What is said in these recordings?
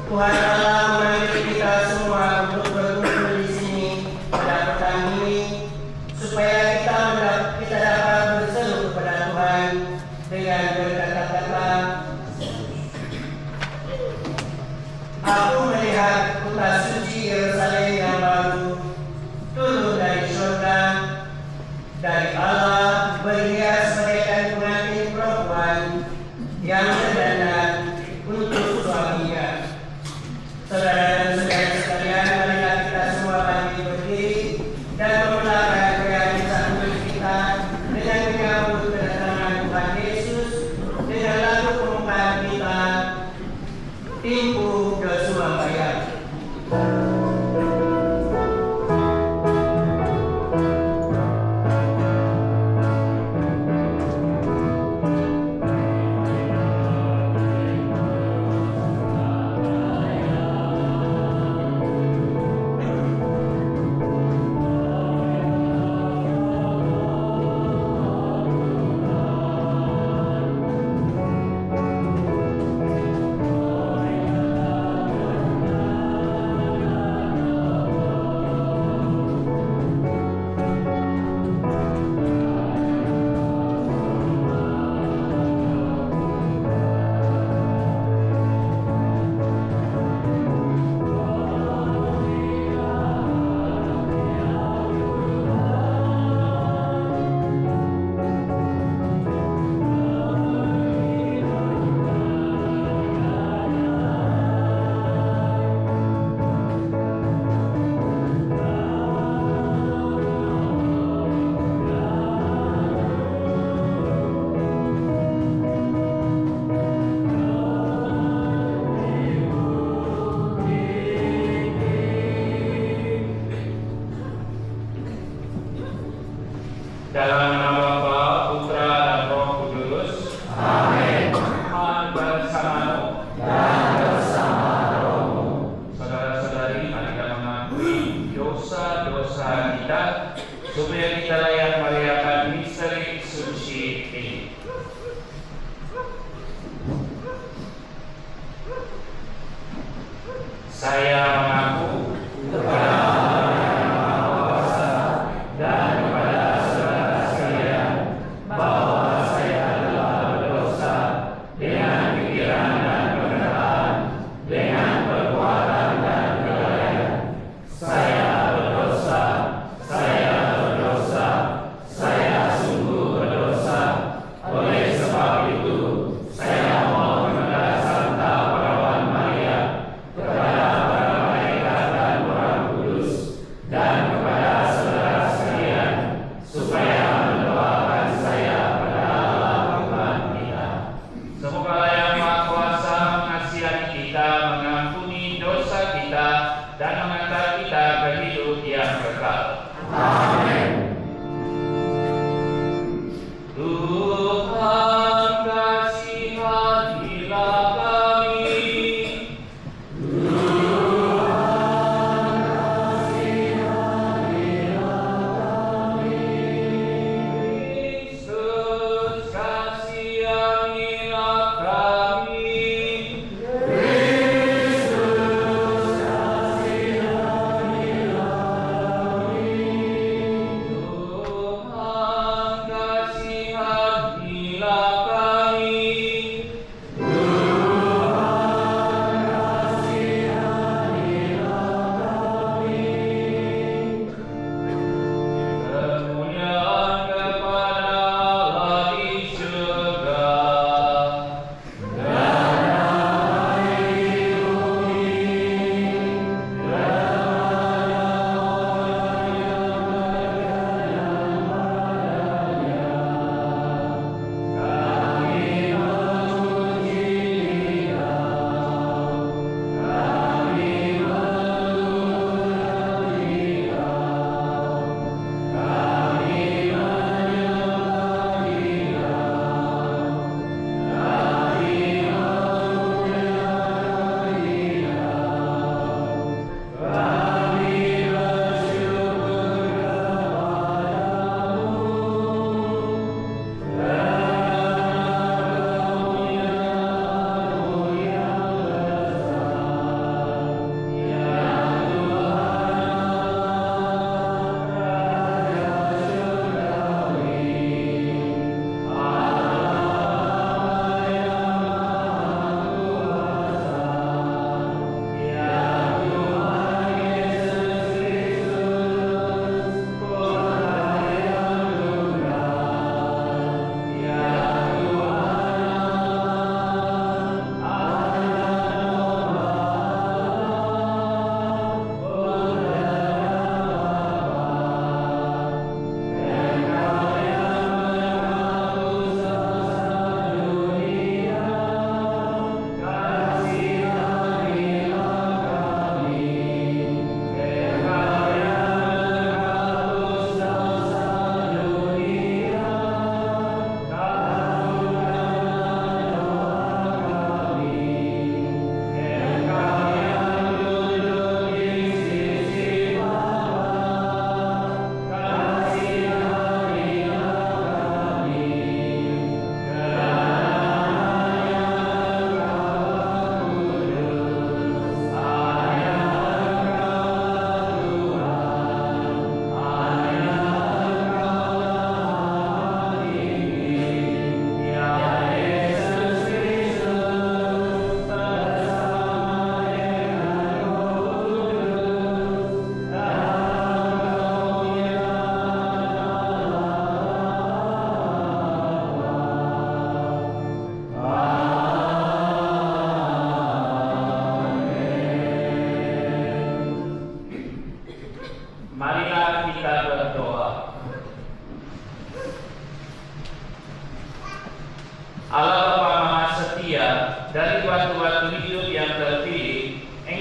Tuhan Allah memanggil kita semua untuk berkumpul di sini pada petang ini, supaya kita dapat berseru kepada Tuhan dengan berkata-kata, Aku melihat kota suci Yerusalem yang baru turun dari surga, dari Allah, berhias bagaikan pengantin perempuan yang berdandan untuk suaminya. Saudara dan saudara sekalian, marilah kita semua bangkit berdiri dan memulakan perayaan Sabtu kita dengan menyambut kedatangan Tuhan Yesus dengan lagu pembukaan kita, Timbu ke Surabaya. Dalam nama Bapa, Putra, dan Roh Kudus. Amin. Tuhan bersamamu dan bersama rohmu. Saudara-saudari, mari kita mengakui dosa-dosa kita supaya kita layak merayakan misteri suci ini. Saya mengaku kepada Kepada para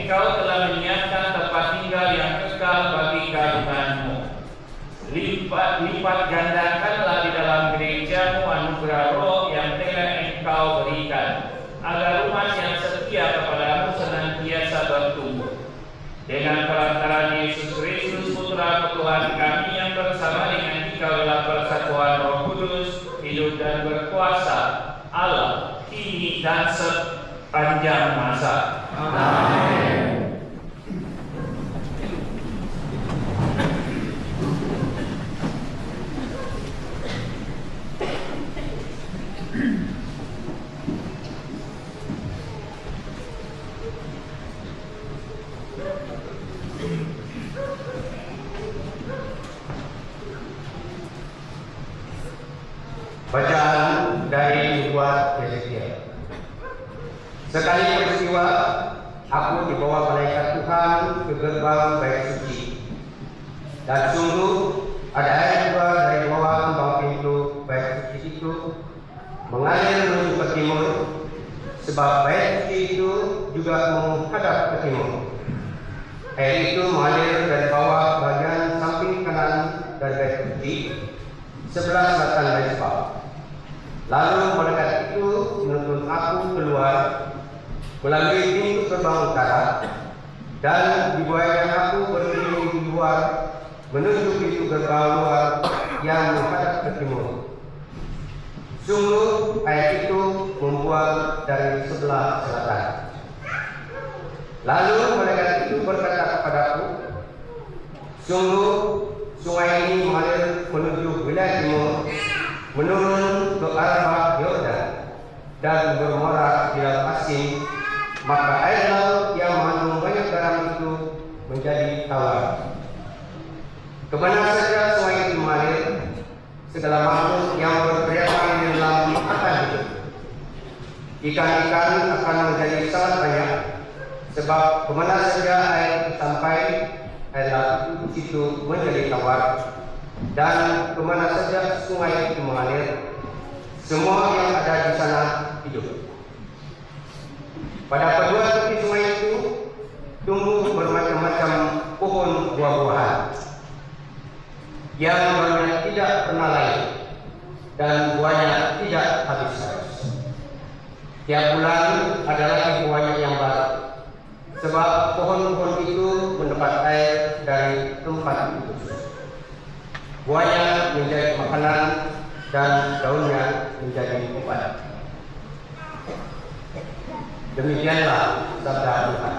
Engkau telah menyiapkan tempat tinggal yang kekal bagi kandunganmu. Lipat gandakanlah di dalam gerejamu anugerah roh yang telah Engkau berikan, agar umat yang setia kepadamu senantiasa bertumbuh. Dengan perantaraan Yesus Kristus, Putra Tuhan kami yang bersama dengan Engkau dalam persatuan Roh Kudus, hidup dan berkuasa Allah kini dan sepanjang masa. Amin. Bacaan dari Nubuat Yesaia. Sekali peristiwa, aku dibawa malaikat Tuhan ke gerbang bait suci, dan sungguh ada air keluar dari bawah ambang pintu bait suci itu mengalir menuju ke timur, sebab bait suci itu juga menghadap ke timur. Air itu mengalir dari bawah bagian samping kanan dari bait suci sebelah selatan Mezbah. Lalu malaikat itu menuntun aku keluar melalui pintu gerbang utara, dan dibawanya aku berdiri di luar menuju pintu gerbang luar yang menghadap ke timur. Sungguh air itu membuang dari sebelah selatan. Lalu malaikat itu berkata kepadaku, sungguh sungai ini mengalir menuju wilayah timur, menurun ke arah Yordan dan bermuara di Laut Asin, maka air laut yang mengandung banyak garam itu menjadi tawar. Kemana saja sungai itu mengalir, segala makhluk yang berteriakan di dalam akan hidup. Ikan-ikan akan menjadi sangat banyak, sebab kemana saja air itu sampai, air laut itu di situ menjadi tawar. Dan kemana saja sungai itu mengalir, semua yang ada di sana hidup. Pada kedua tepi sungai itu tumbuh bermacam-macam pohon buah-buahan yang buahnya tidak pernah layu dan buahnya tidak habis-habis. Tiap bulan ada lagi buahnya yang baru, sebab pohon-pohon itu mendapat air dari tempat itu. Buahnya menjadi makanan dan daunnya menjadi obat. Demikianlah sabda Tuhan.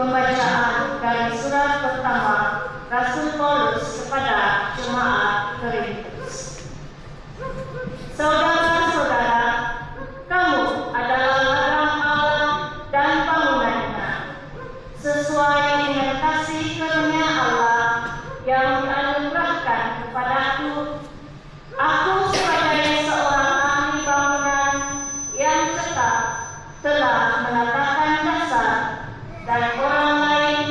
Pembacaan dari surat pertama Rasul Paulus kepada jemaat Korintus. Saudara-saudara, kamu adalah ladang Allah dan bangunannya, sesuai dengan kasih karunia Allah yang dianugerahkan kepadaku. Aku sebagai seorang ahli bangunan yang tetap telah menatakan dasar, dan orang lain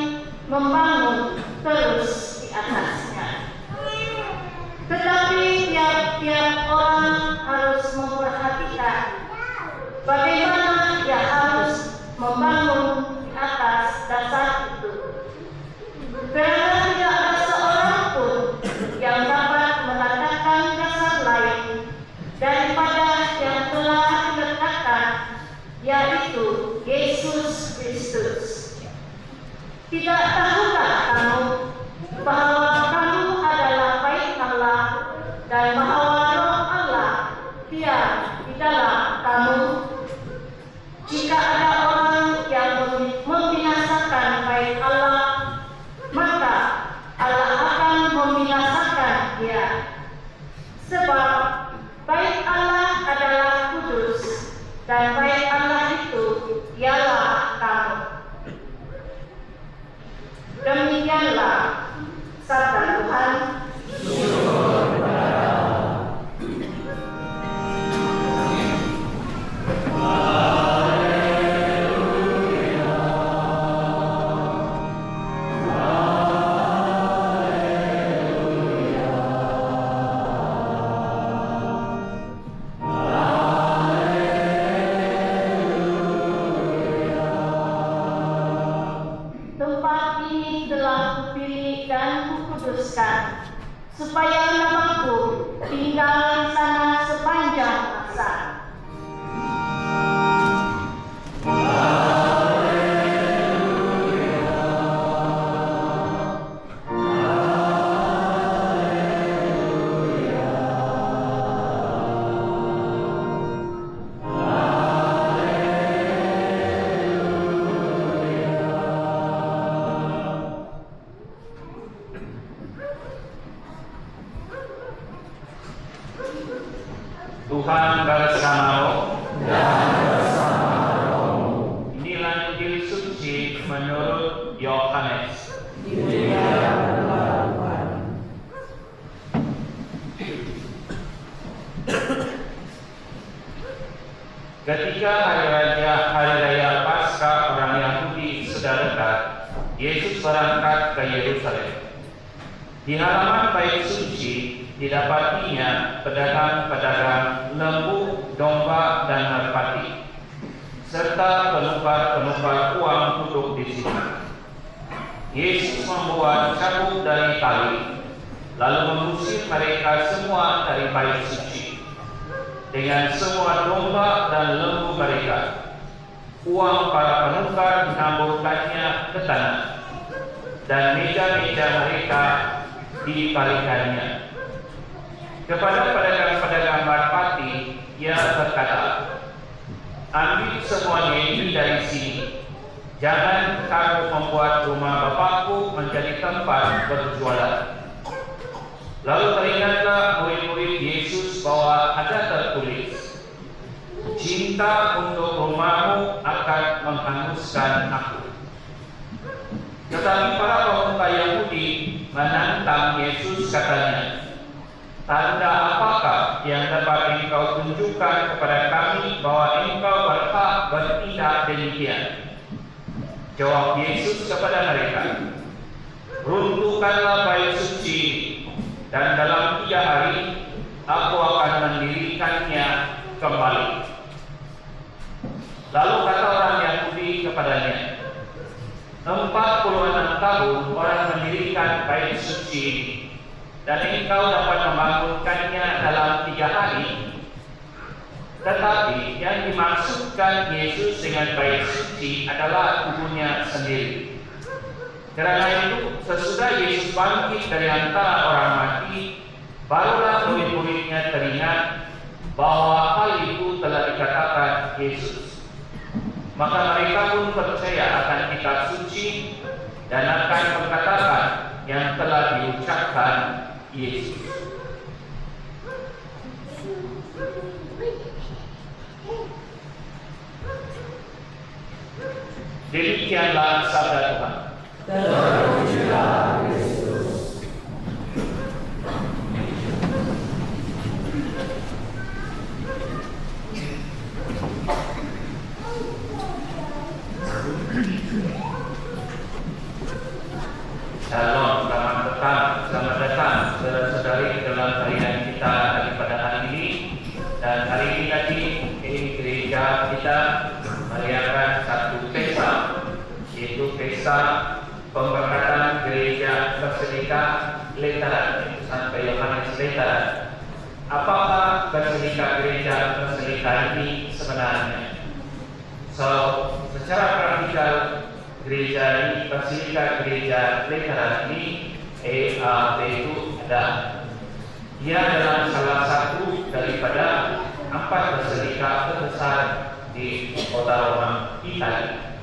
membangun terus di atasnya. Tetapi tiap-tiap orang harus memperhatikan bagaimana ia harus membangun di atas dasar itu. Karena tidak ada seorang pun yang dapat meletakkan dasar lain daripada yang telah diletakkan, yaitu Yesus Kristus. Tidak tahukah kamu bahwa kamu adalah bait Allah dan bahwa Roh Allah diam di dalam kamu? Jika ada orang yang membinasakan bait Allah, maka Allah akan membinasakan dia. Sebab bait Allah adalah kudus, dan bait Allah itu ialah kamu. Demikianlah sabda Tuhan. Supaya namaku tinggal di sana sepanjang masa. Tuhan bersamamu. Inilah Injil suci menurut Yohanes. Ketika hari raya Paskah orang Yahudi sudah dekat, Yesus berangkat ke Yerusalem. Di halaman bait suci didapatinya pedagang-pedagang lembu, domba, dan merpati, serta penukar-penukar uang duduk di situ. Yesus membuat cambuk dari tali, lalu mengusir mereka semua dari bait suci, dengan semua domba dan lembu mereka. Uang para penukar dihamburkannya ke tanah, dan meja-meja mereka dibalikannya. Kepada pedagang-pedagang merpati, ia berkata, "Ambil semuanya ini dari sini. Jangan kamu membuat rumah Bapakku menjadi tempat berjualan." Lalu teringatlah murid-murid Yesus bahwa ada tertulis, "Cinta untuk rumahmu akan menghanguskan aku." Tetapi para pemuka Yahudi menantang Yesus, katanya, "Tanda apakah yang dapat engkau tunjukkan kepada kami bahwa engkau berhak bertindak demikian?" Jawab Yesus kepada mereka, "Runtuhkanlah bait suci, dan dalam 3 hari aku akan mendirikannya kembali." Lalu kata orang Yahudi kepadanya, 46 tahun orang mendirikan bait suci, dan engkau dapat membangunkannya dalam 3 hari. Tetapi yang dimaksudkan Yesus dengan bait suci adalah tubuhnya sendiri. Karena itu, sesudah Yesus bangkit dari antara orang mati, barulah murid-muridnya teringat bahwa hal itu telah dikatakan Yesus. maka mereka pun percaya akan kitab suci dan akan perkataan yang telah diucapkan Yesus. Demikianlah sabda Tuhan. Shalom, selamat datang saudara-saudari dalam harian kita daripada hari ini. Dan hari ini tadi gereja kita merayakan satu pesta, yaitu pesta pemberkatan gereja Basilika Lateran, yaitu Santo Yohanes Lateran. Apakah Basilika gereja Basilika ini sebenarnya? Secara praktikal gereja ini, Basilika gereja Lateran ini itu ada. Ia adalah salah satu daripada 4 basilika terbesar di kota Roma, Italia,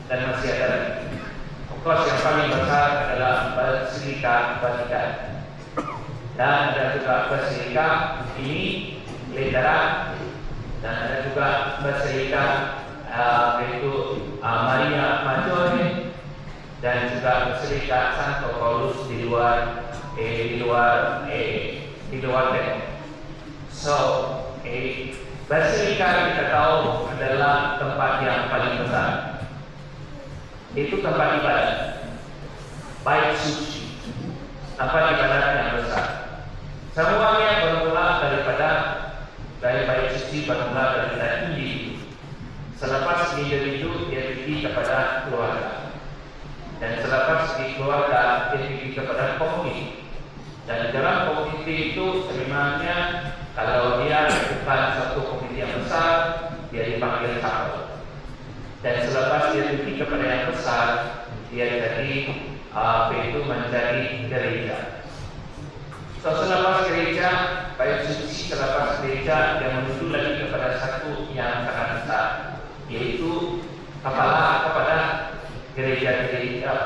dan masih ada lagi. Of course, yang paling besar adalah Basilika Vatikan, dan ada juga Basilika ini Lateran, dan ada juga Basilika yaitu Maria Maggiore, dan juga Basilika Santo Paulus di luar Vatikan. Basilika kita tahu adalah tempat yang paling besar. Itu tempat ibadat, bait suci, tempat ibadat yang besar. Semuanya bermula dari bait suci, bermula daripada individu. Selepas individu dia pergi kepada keluarga, dan selepas di keluarga dia pergi kepada komuniti. Dan dalam komuniti itu sebenarnya kalau dia bukan satu komuniti yang besar, dia dipanggil cabang. Dan selepas dia pergi kepada yang besar, dia jadi menjadi gereja. Selepas gereja, bait suci, selepas gereja dia menuju lagi kepada satu yang sangat besar, yaitu kepada gereja-gereja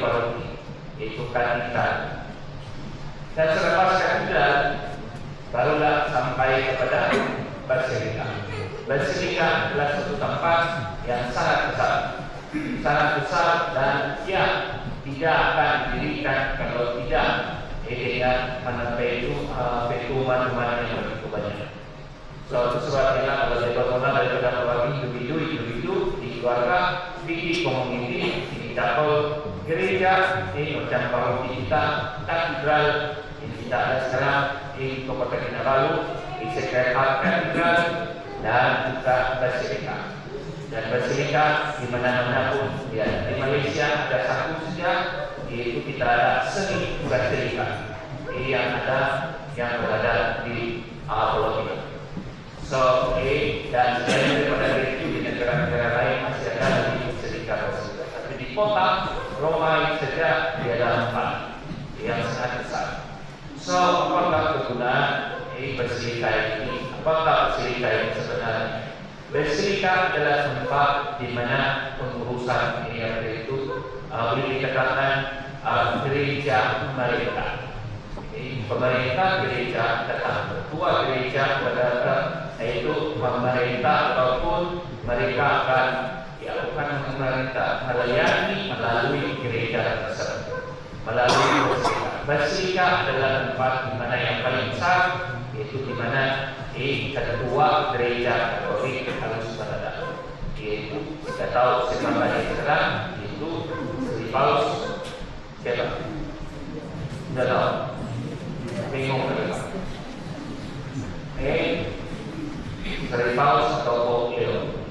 paroki, yaitu katedral. Dan selepas katedral barulah sampai kepada basilika. Basilika adalah satu tempat yang sangat besar, dan ia tidak akan didirikan kalau tidak dengan menemui umat-umat yang begitu banyak. Itu sebabnya kalau dia bermula daripada keluarga individu di keluarga, di komuniti, di dapur gereja, di macam paroki kita, katedral ini kita ada sekarang di Kota Kinabalu, di Sekretariat Katedral, dan juga basilika. Dan basilika di mana-mana pun ya, di Malaysia ada satu saja, yaitu kita ada seni basilika yang berada di Pulau Pinang. Dan selain daripada itu di negara-negara lain masih ada lagi basilika. Tapi di kota Roma saja dia ada 4 yang sangat besar. Apakah kegunaan basilika ini? Apakah basilika ini sebenarnya? Basilika adalah tempat di mana pengurusan itu boleh dikatakan gereja pemerintah. Pemerintah gereja datang, ketua gereja berdatang, yaitu pemerintah ataupun mereka akan bukan memerintah, melalui gereja tersebut, melalui basilika. Basilika adalah tempat di mana yang paling besar, yaitu di mana ketua gereja Katolik harus berada. Yaitu kita tahu siapa yang sekarang, yaitu Sri Paulus. Siapa? Sudah tahu? Bingung kan? Sri Paulus atau Pope Leo.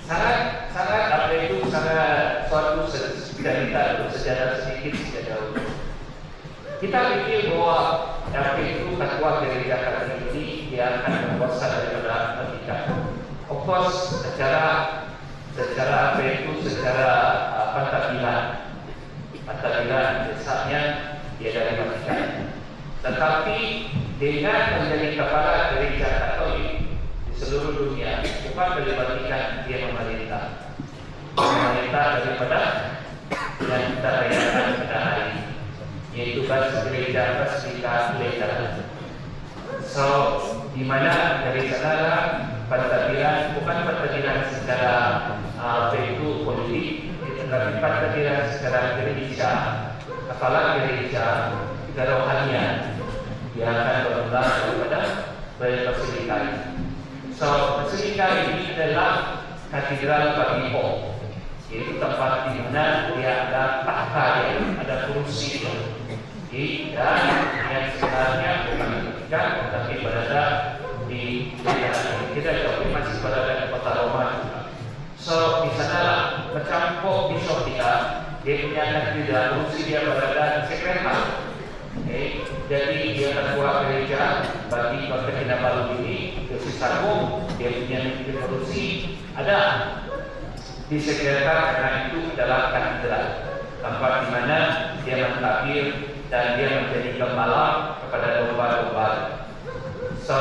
Sangat suatu sejarah sedikit sejak dahulu. Kita pikir bahwa itu ketua gereja Katolik ini dia akan berkuasa daripada Vatikan. Of course, secara pentadbiran besarnya dia dari Vatikan. Tetapi dengan menjadi kepala gereja Katolik, seluruh dunia, bukan dari Vatikan dia memerintah daripada yang kita rayakan pada hari ini, yaitu gereja Basilica Lateran. So, di mana dari sana pentadbiran bukan pentadbiran secara itu politik, tetapi pentadbiran secara gereja, kepala gereja, kerohanian yang akan berulang daripada Basilika ini. So, Basilika ini adalah katedral bagi Pop, yaitu tempat di mana dia ada tahta, ada kursi, dan yang sebenarnya bukan di Vatikan, tetapi berada di kita tapi masih berada di kota Roma juga. So, di sana macam Pop di Sofia, dia punya katedral, kursi dia berada di Sekretariat. Jadi dia ketua gereja bagi Kota Kinabalu ini, Yesus Agung, dia punya kursi ada di Sekretariat, karena itu adalah katedral, tempat di mana dia mentahbir dan dia menjadi gembala kepada domba-domba. So,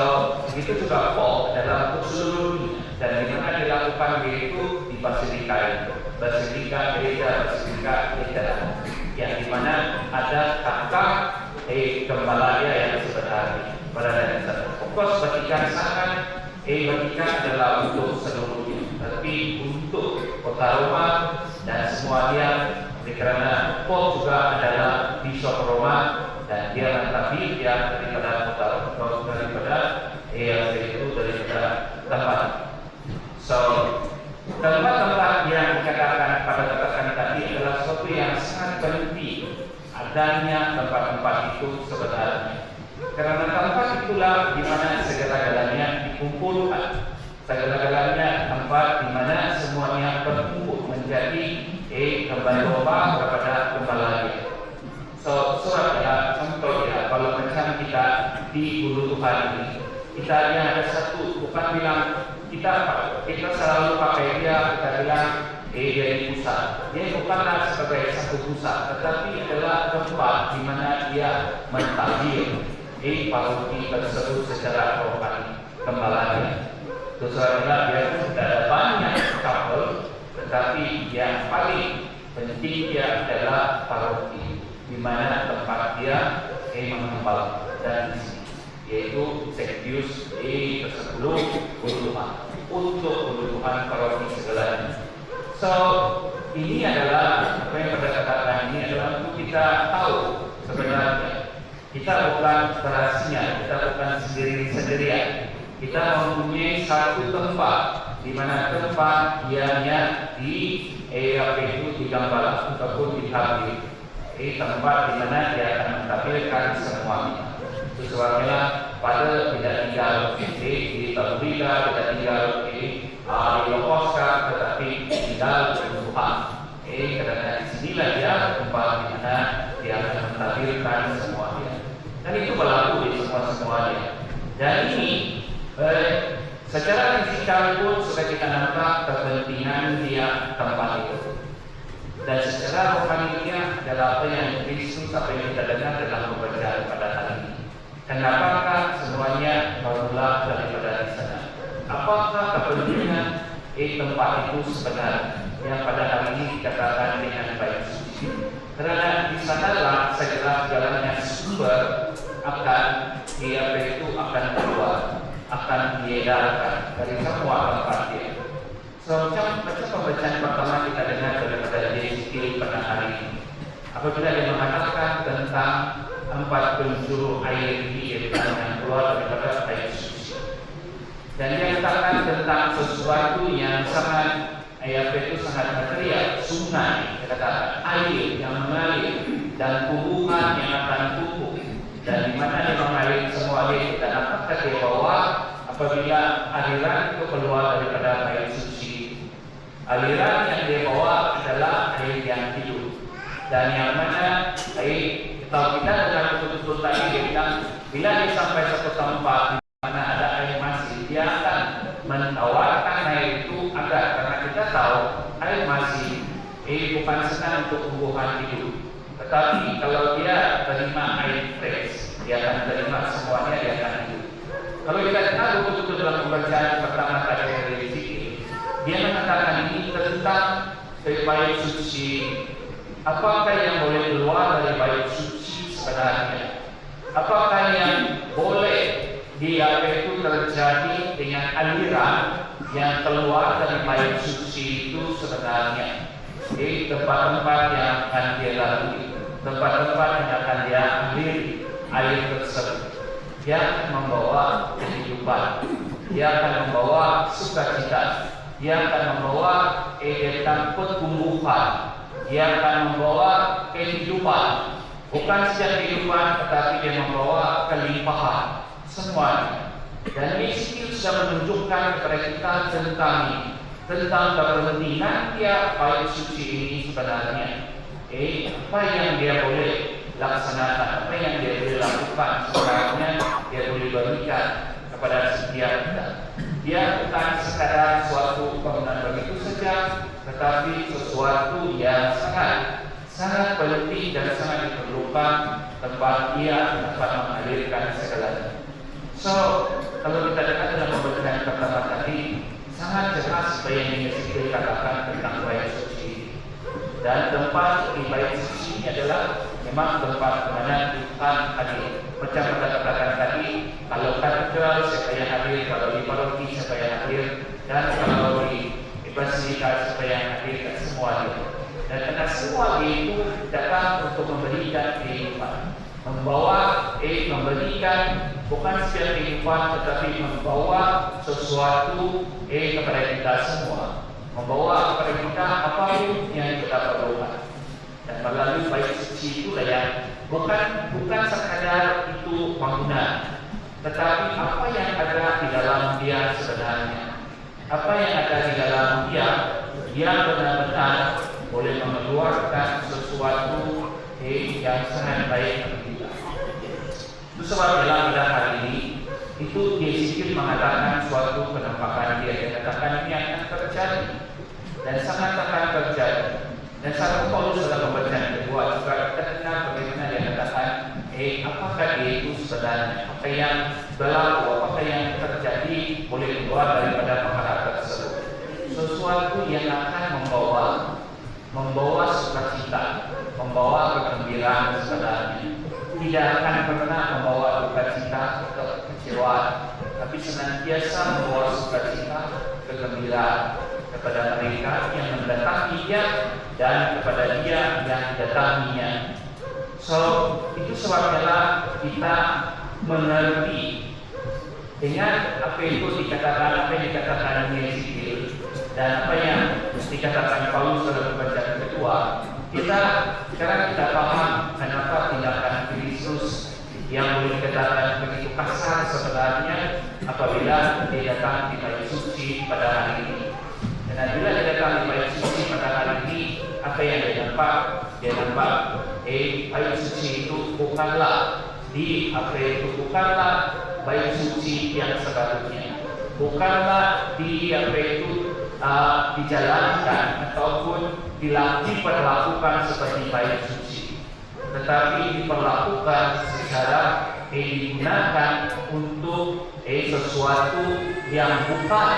begitu juga Pop dalam untuk seluruh dunia, dan di mana dilakukan yaitu di Basilika Basilika Gereja Basilika Lateran, yang di mana ada kakak gembala dia yang sebenarnya berada di sana. Of course, Vatikan sangat Vatikan adalah untuk seluruhnya, tapi untuk kota Roma dan semuanya, karena Pop juga adalah Bishop Roma dan dia mentahbir dia daripada kota Roma, daripada tempat. So, tempat-tempat yang dikatakan pada katakan tadi adalah sesuatu yang sangat penting adanya tempat-tempat itu sebenarnya. Karena tempat itulah di mana segala-galanya dikumpulkan, segala-galanya tempat di mana semuanya berkumpul menjadi gembala kepada gembalanya. So, suratnya contoh ya, kalau macam kita di Ulu Tuhan ini, kita ada satu, bukan bilang kita selalu pakai dia, kita bilang dia di pusat. Dia bukanlah sebagai satu pusat, tetapi adalah tempat di mana dia mentahbir paroki tersebut secara rohani gembalanya. Sesuatu dia sudah ada banyak couple, tetapi yang paling penting dia adalah paroki, di mana tempat dia menggembala, dan yaitu Sektius ke-10 untuk kebutuhan paroki segalanya. So, ini adalah apa yang pada katakan ini adalah untuk kita tahu sebenarnya kita bukan berasinya, kita bukan sendirian. Kita mempunyai satu tempat di mana tempat dianya di itu digambala ataupun ditahbir. Tempat di mana dia akan mentahbirkan semuanya. Sesuatunya pada tidak tinggal di Taburida, tidak tinggal di Lokoska, tetapi tinggal di Tuhan. Karena di sinilah dia tempat di mana dia akan mentahbirkan semuanya. Dan itu berlaku di semuanya. Dan ini secara fisikal pun sudah kita nampak kepentingan dia tempat itu. Dan secara rohaninya adalah apa yang Kristus, apa yang kita dengar dalam pembacaan pada hari ini. Kenapakah semuanya bermula daripada di sana? Apakah kepentingan tempat itu sebenarnya yang pada hari ini dikatakan dengan baik suci? Karena di sanalah segala-galanya sumber akan akan keluar, akan diedarkan dari semua tempat dia. Macam pembacaan pertama kita dengar daripada Yesus pada hari ini. Apabila dia mengatakan tentang 4 penjuru air yang keluar daripada air suci. Dan dia katakan tentang sesuatu yang sangat sangat material, sungai, katakan air yang mengalir dan tumbuhan yang akan tumbuh. Dan di mana dia mengalir semua air, dan apakah dia bawa apabila aliran itu keluar daripada air suci. Aliran yang dia bawa adalah air yang hidup. Dan yang mana kalau kita dengan betul-betul tadi dia bilang, bila dia sampai satu tempat di mana ada air masih, dia akan menawarkan air itu agar, karena kita tahu air masih bukan senang untuk tumbuhan hidup. Tetapi kalau dia terima air fresh, dia akan terima semuanya, dia akan hidup. Kalau kita tahu betul-betul dalam pembacaan bait suci, apakah yang boleh keluar dari bait suci sebenarnya? Apakah yang boleh itu terjadi dengan aliran yang keluar dari bait suci itu sebenarnya? Di tempat-tempat yang akan dia lalui, tempat-tempat yang akan dia ambil air tersebut, dia akan membawa kehidupan, dia akan membawa sukacita, dia akan membawa pertumbuhan, dia akan membawa kehidupan, bukan saja kehidupan, tetapi dia membawa kelimpahan semuanya. Dan Injil sudah menunjukkan kepada kita tentang ini, tentang kepentingan dia bait suci ini sebenarnya. Apa yang dia boleh laksanakan, apa yang dia boleh lakukan sebenarnya, dia boleh berikan kepada setiap kita. Dia bukan sekadar suatu bangunan begitu saja, tetapi sesuatu yang sangat penting dan sangat diperlukan, tempat dia dapat mengalirkan segalanya. So, kalau kita lihat dalam pembacaan pertama tadi, sangat jelas apa yang Yesus katakan tentang bait suci. Dan tempat di bait suci ini adalah memang tempat di mana Tuhan hadir. Macam kita katakan tadi, kalau katedral siapa yang hadir, kalau di paroki siapa yang hadir, dan kalau di basilika siapa yang hadir, dan semua dia. Dan karena semua itu datang untuk memberikan kehidupan, memberikan bukan saja kehidupan, tetapi membawa sesuatu kepada kita semua, membawa kepada kita apapun yang kita perlukan. Dan melalui bait suci itulah yang bukan sekadar itu bangunan, tetapi apa yang ada di dalam dia sebenarnya, apa yang ada di dalam dia benar-benar boleh mengeluarkan sesuatu yang sangat baik bagi kita. Itu sebabnya pada hari ini itu Yesus mengatakan suatu penampakan dia katakan ini akan terjadi dan sangat akan terjadi. Dan satu Paulus dalam pembacaan kedua juga kita dengar bagaimana dia katakan apakah dia itu sebenarnya, apa yang berlaku, apakah yang terjadi boleh keluar daripada perkara tersebut, sesuatu yang akan membawa sukacita, membawa kegembiraan sebenarnya. Tidak akan pernah membawa sukacita atau kekecewaan, tapi senantiasa membawa sukacita, kegembiraan kepada mereka yang mendatangi dia dan kepada dia yang didatanginya. So, itu sebabnya kita mengerti dengan apa itu dikatakan, apa yang dikatakan Yesus dan apa yang dikatakan Paulus dalam pembacaan kedua. Sekarang kita paham kenapa tindakan Kristus yang boleh dikatakan begitu kasar sebenarnya apabila dia datang di bait suci pada hari ini. Dan bila dia datang di bait suci pada hari ini, apa yang dia nampak? Dia nampak bait suci itu bukanlah bukanlah bait suci yang sepatutnya, bukanlah dijalankan ataupun diperlakukan seperti bait suci, tetapi diperlakukan secara digunakan untuk sesuatu yang bukan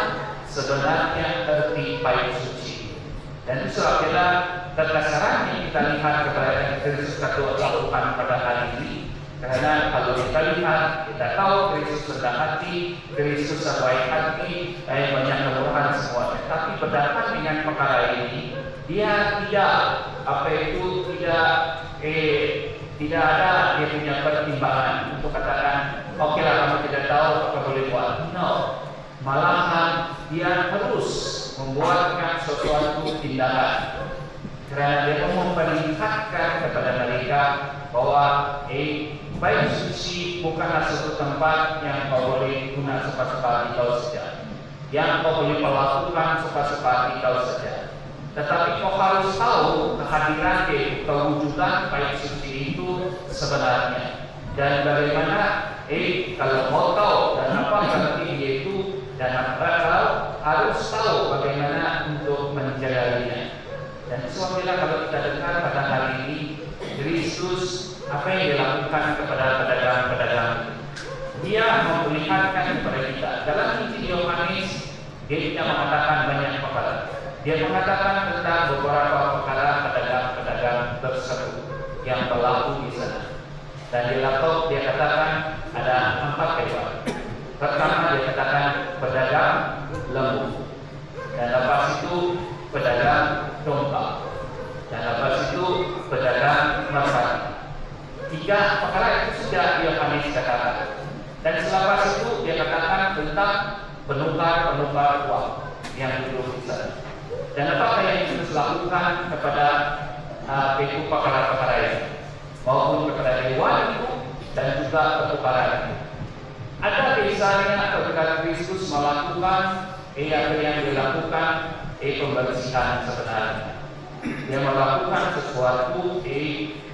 sebenarnya arti bait suci. Dan itu sebabnya kekasarannya kita lihat kepada Kristus lakukan pada hari ini. Karena kalau kita lihat, kita tahu Kristus rendah hati, Kristus baik hati, banyak kelurahan semuanya. Tapi berdasarkan dengan perkara ini, dia tidak ada dia punya pertimbangan untuk katakan, oke lah kamu tidak tahu apa boleh buat. No, malahan dia harus membuatkan sesuatu tindakan. Karena dia memperlihatkan kepada mereka bahwa bait suci bukanlah suatu tempat yang kau boleh guna suka-suka kau saja, yang kau boleh melakukan suka-suka kau saja. Tetapi kau harus tahu kehadiran kewujudan bait suci itu sebenarnya, dan bagaimana kalau mau tahu dan apa arti dia itu, dan kalau harus tahu bagaimana untuk menjaganya. Dan sebabnya kalau kita dengar pada hari ini Kristus apa yang dilakukan kepada pedagang-pedagang, dia memperlihatkan kepada kita dalam Injil Yohanes, dia tidak mengatakan banyak perkara. Dia mengatakan tentang beberapa perkara pedagang-pedagang tersebut yang berlaku di sana. Dan di laptop dia katakan ada 4 hewan. Pertama dia katakan pedagang lembu, dan lepas itu pedagang domba, dan lepas itu pedagang merpati. 3 perkara itu sudah Yohanes katakan. Dan selepas itu dia katakan tentang penukar-penukar uang yang duduk di sana. Dan apakah yang harus dilakukan kepada itu perkara-perkara ini, maupun kepada hewan itu dan juga pertukaran itu. Ada desanya ketika Kristus melakukan apa yang dilakukan pembersihan sebenarnya. Dia melakukan sesuatu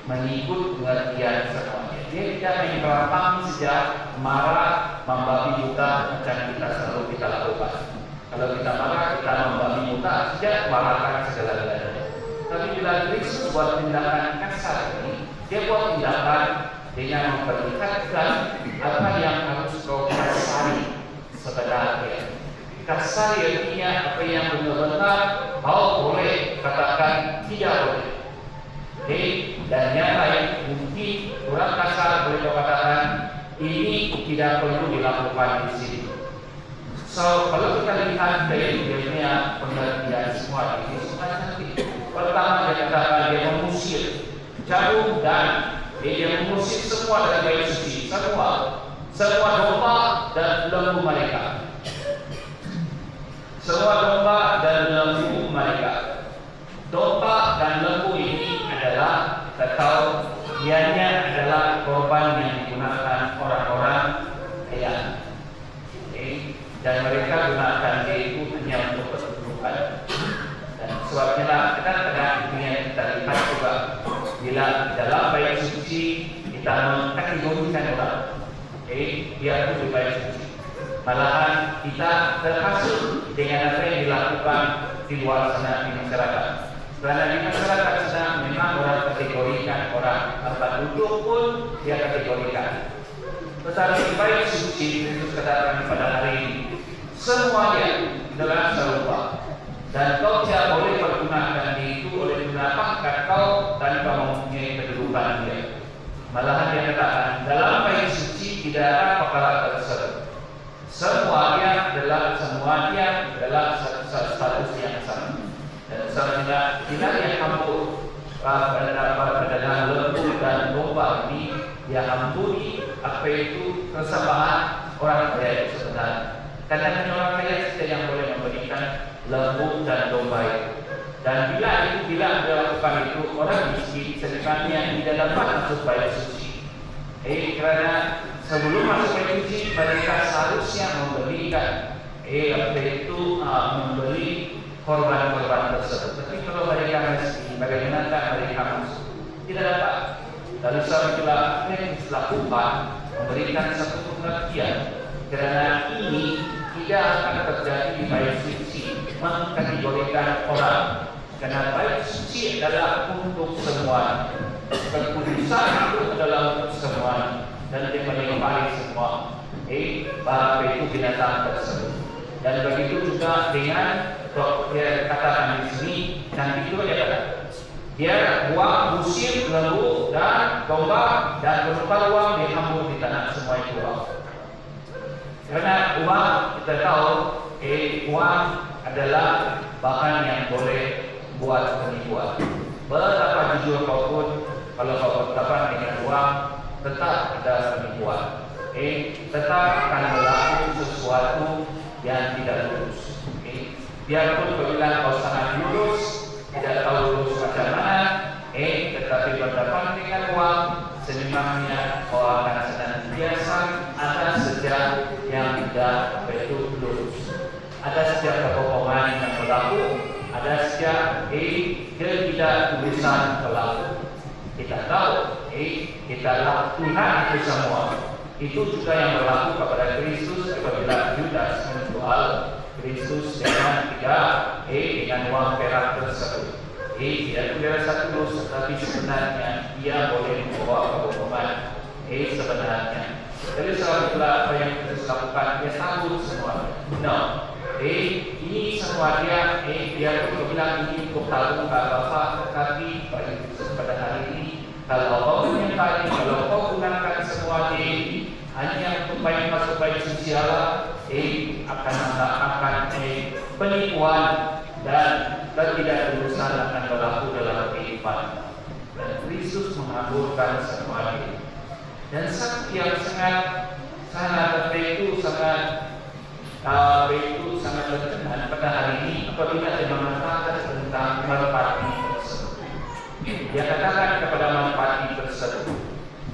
mengikut pengertian semuanya. Dia tidak menggampang sejak marah membabi buta macam kita selalu kita lakukan. Kalau kita marah, kita membabi buta sejak marahkan segala-galanya. Tapi bila Kristus buat tindakan kasar ini, dia buat tindakan dengan memperlihatkan apa yang harus kau kasari sebenarnya. Kasar artinya apa yang benar-benar kau boleh katakan tidak boleh. Dan yang lain mungkin orang kasar boleh kau katakan ini tidak perlu dilakukan di sini. So kalau kita lihat dari dia pengertian semua ini semua cantik. Pertama dia katakan dia mengusir jarum dan dia mengusir semua dari bait suci, semua domba dan lembu mereka. Semua domba dan lembu mereka. Domba dan lembu ini adalah atau ianya adalah korban yang digunakan orang-orang kaya. Dan mereka gunakan dia itu hanya untuk kebutuhan. Dan sebabnya lah kadang-kadang yang kita lihat juga bila dalam bait suci kita mengkategorikan orang. Dia itu di bait suci. Malahan kita terhasut dengan apa yang dilakukan di luar sana di masyarakat. Karena di masyarakat sana memang orang kategorikan orang tempat duduk pun dia kategorikan. Tetapi di bait suci Kristus katakan pada hari ini semuanya adalah serupa. Dan kau tidak boleh pergunakan itu oleh guna pangkat kau tanpa mempunyai kedudukan dia. Malahan dia katakan dalam bait suci tidak ada perkara tersebut. Semuanya adalah status yang sama. Dan sebenarnya bila dia hampur pedagang lembu dan domba ini, dia hampuri apa itu kesabahan orang kaya itu sebenarnya. Karena hanya orang kaya saja yang boleh memberikan lembu dan domba itu. Dan bila dilakukan itu, orang miskin sebenarnya tidak dapat masuk bait suci. Karena sebelum masuk bait suci mereka seharusnya memberikan memberi korban-korban tersebut. Tapi kalau mereka miskin, bagaimana mereka masuk? Tidak dapat. Lalu setelah Kristus lakukan memberikan satu pengertian, karena ini tidak akan terjadi di bait suci mengkategorikan orang. Karena bait suci adalah untuk semua. Kekudusan itu adalah untuk semua dan dia melimpahkan semua. Bahwa itu binatang tersebut. Dan begitu juga dengan dia katakan di sini dan itu dia kata dia buang usir lembu dan domba dan penukar uang dihambur di tanah semua itu uang. Karena uang kita tahu uang adalah bahan yang boleh buat penipuan. Betapa jujur kau pun kalau kau berhadapan dengan uang tetap ada penipuan. Tetap akan berlaku sesuatu yang tidak lurus. Biarpun kau bilang kau sangat lurus, tidak tahu lurus macam mana, tetapi berhadapan dengan uang, sememangnya kau akan senantiasa ada sejak yang tidak betul lurus. Ada sejak kebohongan yang berlaku, ada sejak ketidaktulisan berlaku. Kita tahu, kita lakukan itu semua. Itu juga yang berlaku kepada Kristus apabila Yudas menjual Kristus dengan uang perak tersebut. Dia tidak satu dosa, tapi sebenarnya dia boleh membawa kebohongan. Sebenarnya. Jadi sebab itulah apa yang Kristus lakukan, dia sambut semua. No. Ini semua sama dia, dia pun bilang ini untuk tabung ke Bapak, tetapi pada hari ini, kalau kau menyertai, kalau kau gunakan semua ini hanya untuk baik suci Allah, akan penipuan dan tidak berusaha akan berlaku dalam kehidupan. Dan Kristus mengaburkan semua ini. Dan satu yang sangat itu sangat berkenan pada hari ini apabila dia mengatakan tentang merpati tersebut. Dia katakan kepada merpati tersebut,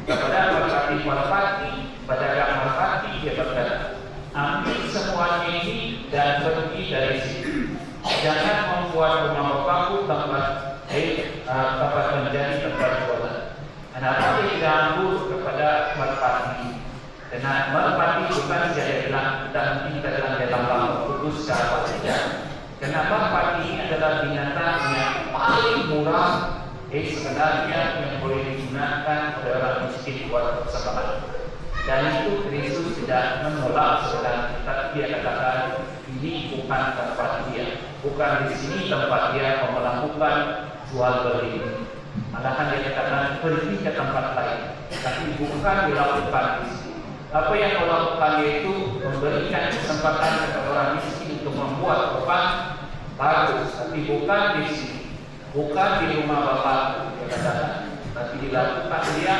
kepada merpati, pedagang merpati, dia berkata, ambil semuanya ini dan pergi dari sini. Jangan membuat rumah bapakku tempat menjadi tempat jualan. Kenapa dia tidak ambil kepada merpati? Karena merpati bukan saya bilang kita dalam dalam kudus apa saja. Karena merpati ini adalah binatang yang paling murah sebenarnya yang boleh digunakan oleh orang miskin buat persembahan. Dan itu Kristus tidak menolak sebenarnya, tapi dia katakan ini bukan tempat dia, bukan di sini tempat dia melakukan jual beli. Malahan dia katakan pergi ke tempat lain, tapi bukan dilakukan di sini. Apa yang kau lakukan yaitu memberikan kesempatan kepada orang miskin untuk membuat rumah bagus, tapi bukan di sini, bukan di rumah Bapak, dia katakan, tapi dilakukan dia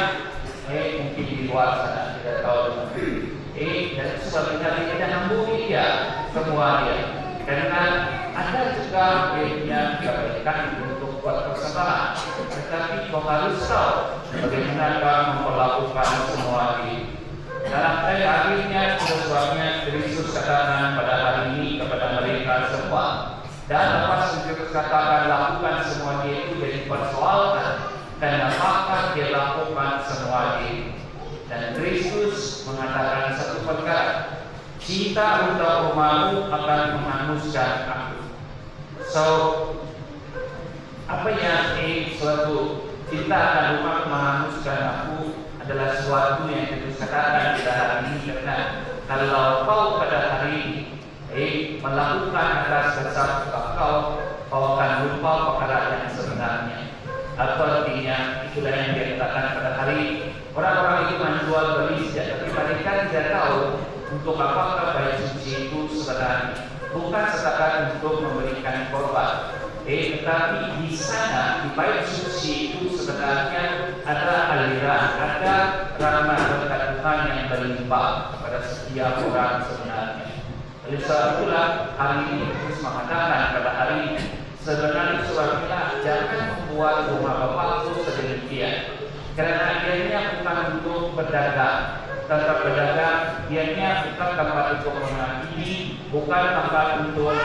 mungkin di luar sana, tidak tahu. Dan sebabnya dia tidak membuli dia semua dia, karena ada juga dia kebaikan untuk buat persembahan, tetapi kau harus tahu bagaimana kau memperlakukan semua ini. Dalam akhirnya sesuatunya Kristus katakan pada hari ini kepada mereka semua, dan lepas Kristus katakan lakukan semua itu jadi persoalan dan apakah dia lakukan semua ini. Dan Kristus mengatakan satu perkara, cinta untuk rumahmu akan menghanguskan aku. So apa yang suatu cinta akan rumah menghanguskan aku adalah sesuatu yang Kristus katakan pada hari ini, karena kalau kau pada hari ini melakukan atas dasar kau akan lupa perkara yang sebenarnya. Atau artinya itulah yang dia katakan pada hari ini. Orang-orang itu menjual beli saja, tapi mereka tidak tahu untuk apakah bait suci itu sebenarnya. Bukan setakat untuk memberikan korban, tetapi di sana di bait suci itu sebenarnya ada aliran, ada rahmat berkat Tuhan yang berlimpah kepada setiap orang sebenarnya. Oleh sebab itulah hari ini Kristus mengatakan pada hari ini, sebenarnya suamilah jangan membuat rumah Bapakku sedemikian, karena ianya bukan untuk berdagang, tempat berdagang, ianya bukan tempat untuk mengadili, bukan tempat untuk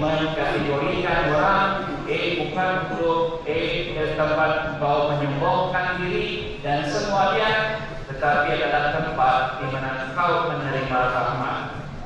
mengkategorikan orang, bukan untuk tempat kau menyembuhkan diri dan semuanya, tetapi adalah tempat di mana kau menerima rahmat,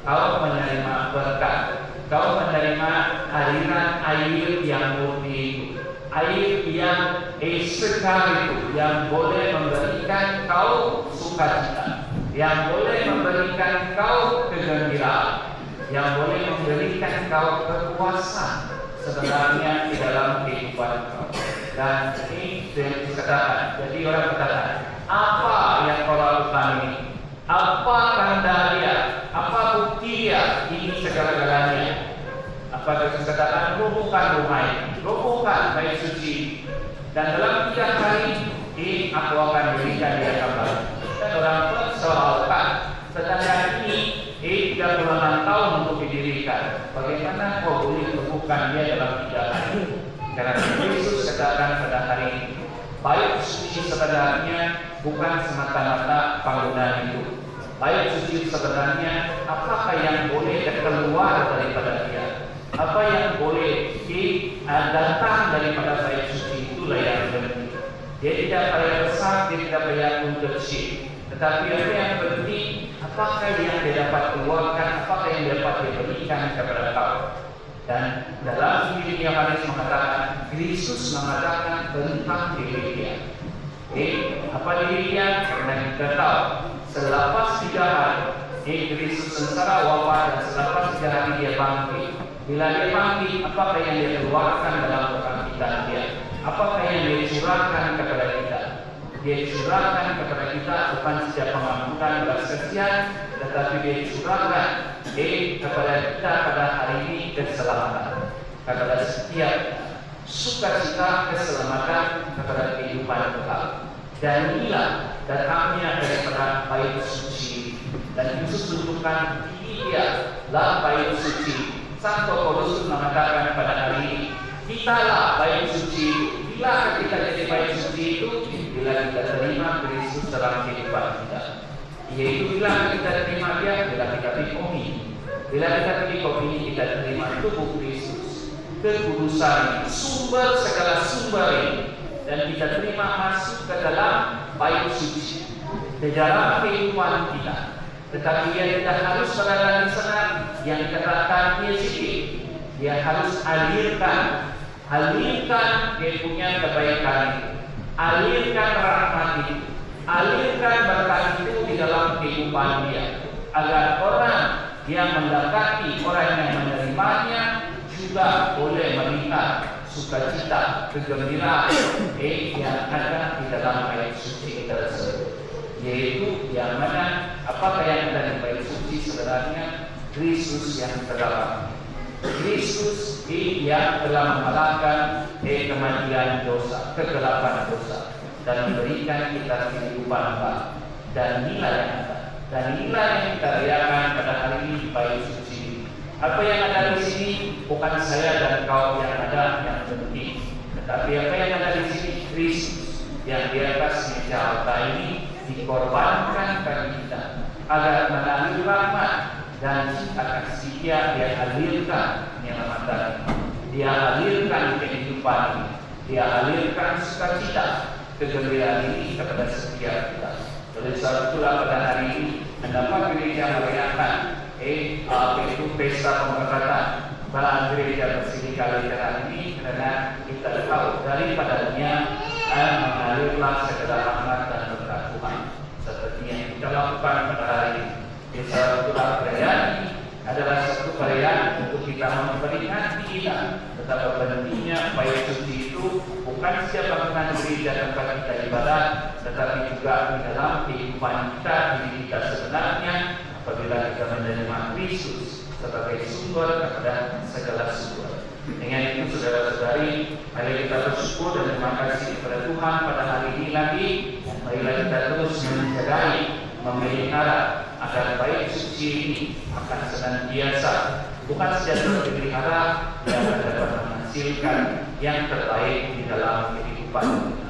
kau menerima berkat, kau menerima aliran air yang murni, air yang sekar itu, yang boleh memberikan kau sukacita, yang boleh memberikan kau kegembiraan, yang boleh memberikan kau kekuasaan sebenarnya di dalam kehidupan kau. Dan ini yang dikatakan. Jadi orang katakan, apa yang kau lakukan ini? Apa tanda dia? Apa bukti dia? Ini segala-galanya. Apa Kristus katakan? Robohkan rumah ini, robohkan bait suci, dan dalam 3 hari ini aku akan berikan dia kembali. Dan orang persoalkan tentang ini 36 tahun untuk didirikan. Bagaimana kau boleh robohkan dia dalam 3 hari? Karena Kristus katakan pada hari ini, bait suci sebenarnya bukan semata-mata bangunan itu. Bait suci sebenarnya apakah yang boleh keluar daripada dia, apa yang boleh datang daripada bait suci, itulah yang penting. Dia tidak payah besar, dia tidak payah untuk kecil, tetapi apa yang penting, apakah yang dia dapat keluarkan, apakah yang dapat diberikan kepada kau. Dan dalam Injil Yohanes mengatakan, Kristus mengatakan tentang diri dia. Apa diri dia? Karena kita tahu selepas 3 hari Kristus sengsara wafat, dan selepas 3 hari dia bangkit. Bila dia panggil, apakah yang dia keluarkan dalam kebangkitan dia? Apakah yang dia curahkan kepada kita? Dia curahkan kepada kita bukan saja pengampunan belas kasihan, tetapi dia curahkan kepada kita pada hari ini keselamatan, kepada setiap sukacita keselamatan, kepada kehidupan kekal. Dan inilah datangnya daripada bait suci, dan Yesus tunjukkan ini dia lah bait suci. Santo Paulus mengatakan pada hari ini, kitalah bait suci. Bila kita jadi bait suci itu, bila kita terima Kristus dalam kehidupan kita, yaitu bila kita terima Dia, bila kita dikomi, bila kita dikomi, kita terima tubuh Kristus, kekudusan, sumber segala sumber ini, dan kita terima masuk ke dalam bait suci, ke dalam kehidupan kita. Tetapi dia tidak harus berada di sana yang dikatakan dia sedikit. Dia harus alirkan dia punya kebaikan itu, alirkan rahmat itu, alirkan berkat itu di dalam kehidupan dia, agar orang yang mendekati, orang yang menerimanya juga boleh melihat sukacita, kegembiraan yang ada di dalam bait suci tersebut, yaitu yang mana apakah yang ada di bait suci sebenarnya Kristus yang terdalam, Kristus yang telah mengalahkan kematian dosa, kegelapan dosa, dan memberikan kita kehidupan baru dan nilai yang ada, dan nilai yang kita rayakan pada hari ini di bait suci. Apa yang ada di sini bukan saya dan kau yang ada yang penting, tetapi apa yang ada di sini Kristus yang di atas meja altar ini dikorbankan bagi kita agar melalui rahmat dan cinta kasih dia alirkan penyelamatan, dia alirkan kehidupan ini, dia alirkan sukacita, kegembiraan ini kepada setiap kita. Oleh sebab itulah pada hari ini mendapat gereja merayakan itu pesta pemberkatan pada gereja Basilika Lutheran ini, karena kita tahu daripadanya mengalirlah segala rahmat dan berkat Tuhan seperti yang kita lakukan pada hari ini. Desa itulah perayaan ini adalah satu perayaan untuk kita memperingati kita betapa pentingnya bait suci itu bukan saja bangunan gereja tempat kita ibadah, tetapi juga di dalam kehidupan kita, diri kita sebenarnya, apabila kita menerima Kristus sebagai sumber kepada segala sumber. Dengan itu saudara-saudari, mari kita bersyukur dan terima kasih kepada Tuhan pada hari ini lagi. Marilah kita terus menjagai, memelihara agar bait suci ini akan senantiasa bukan saja dipelihara, yang dapat menghasilkan yang terbaik di dalam kehidupan kita.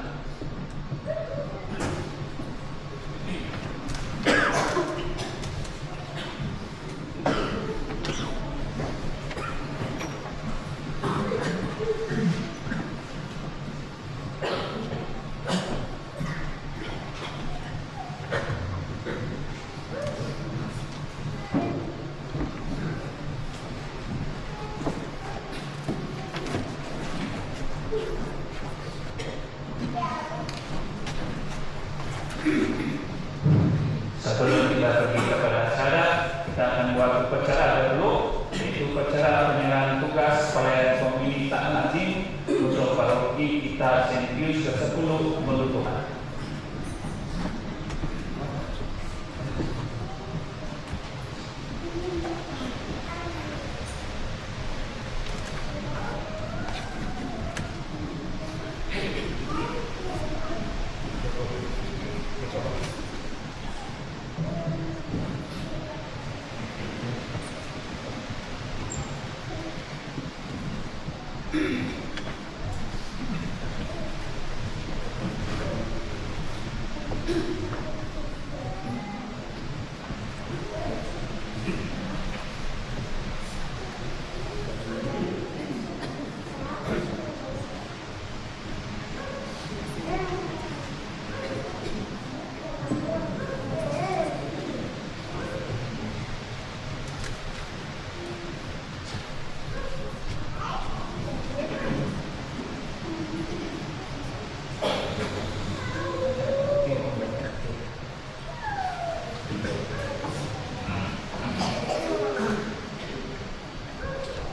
Sebelum kita pergi kepada acara, kita akan buat upacara dulu, yaitu upacara penyerahan tugas pelayan pemilih tak lazim untuk paroki kita Saint Pius ke-10 Melutuhan.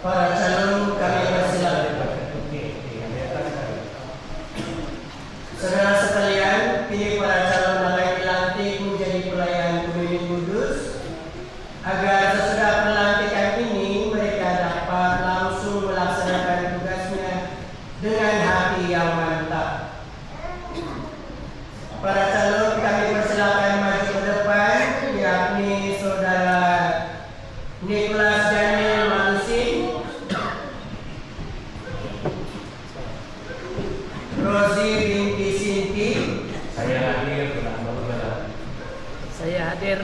Para Saya hadir.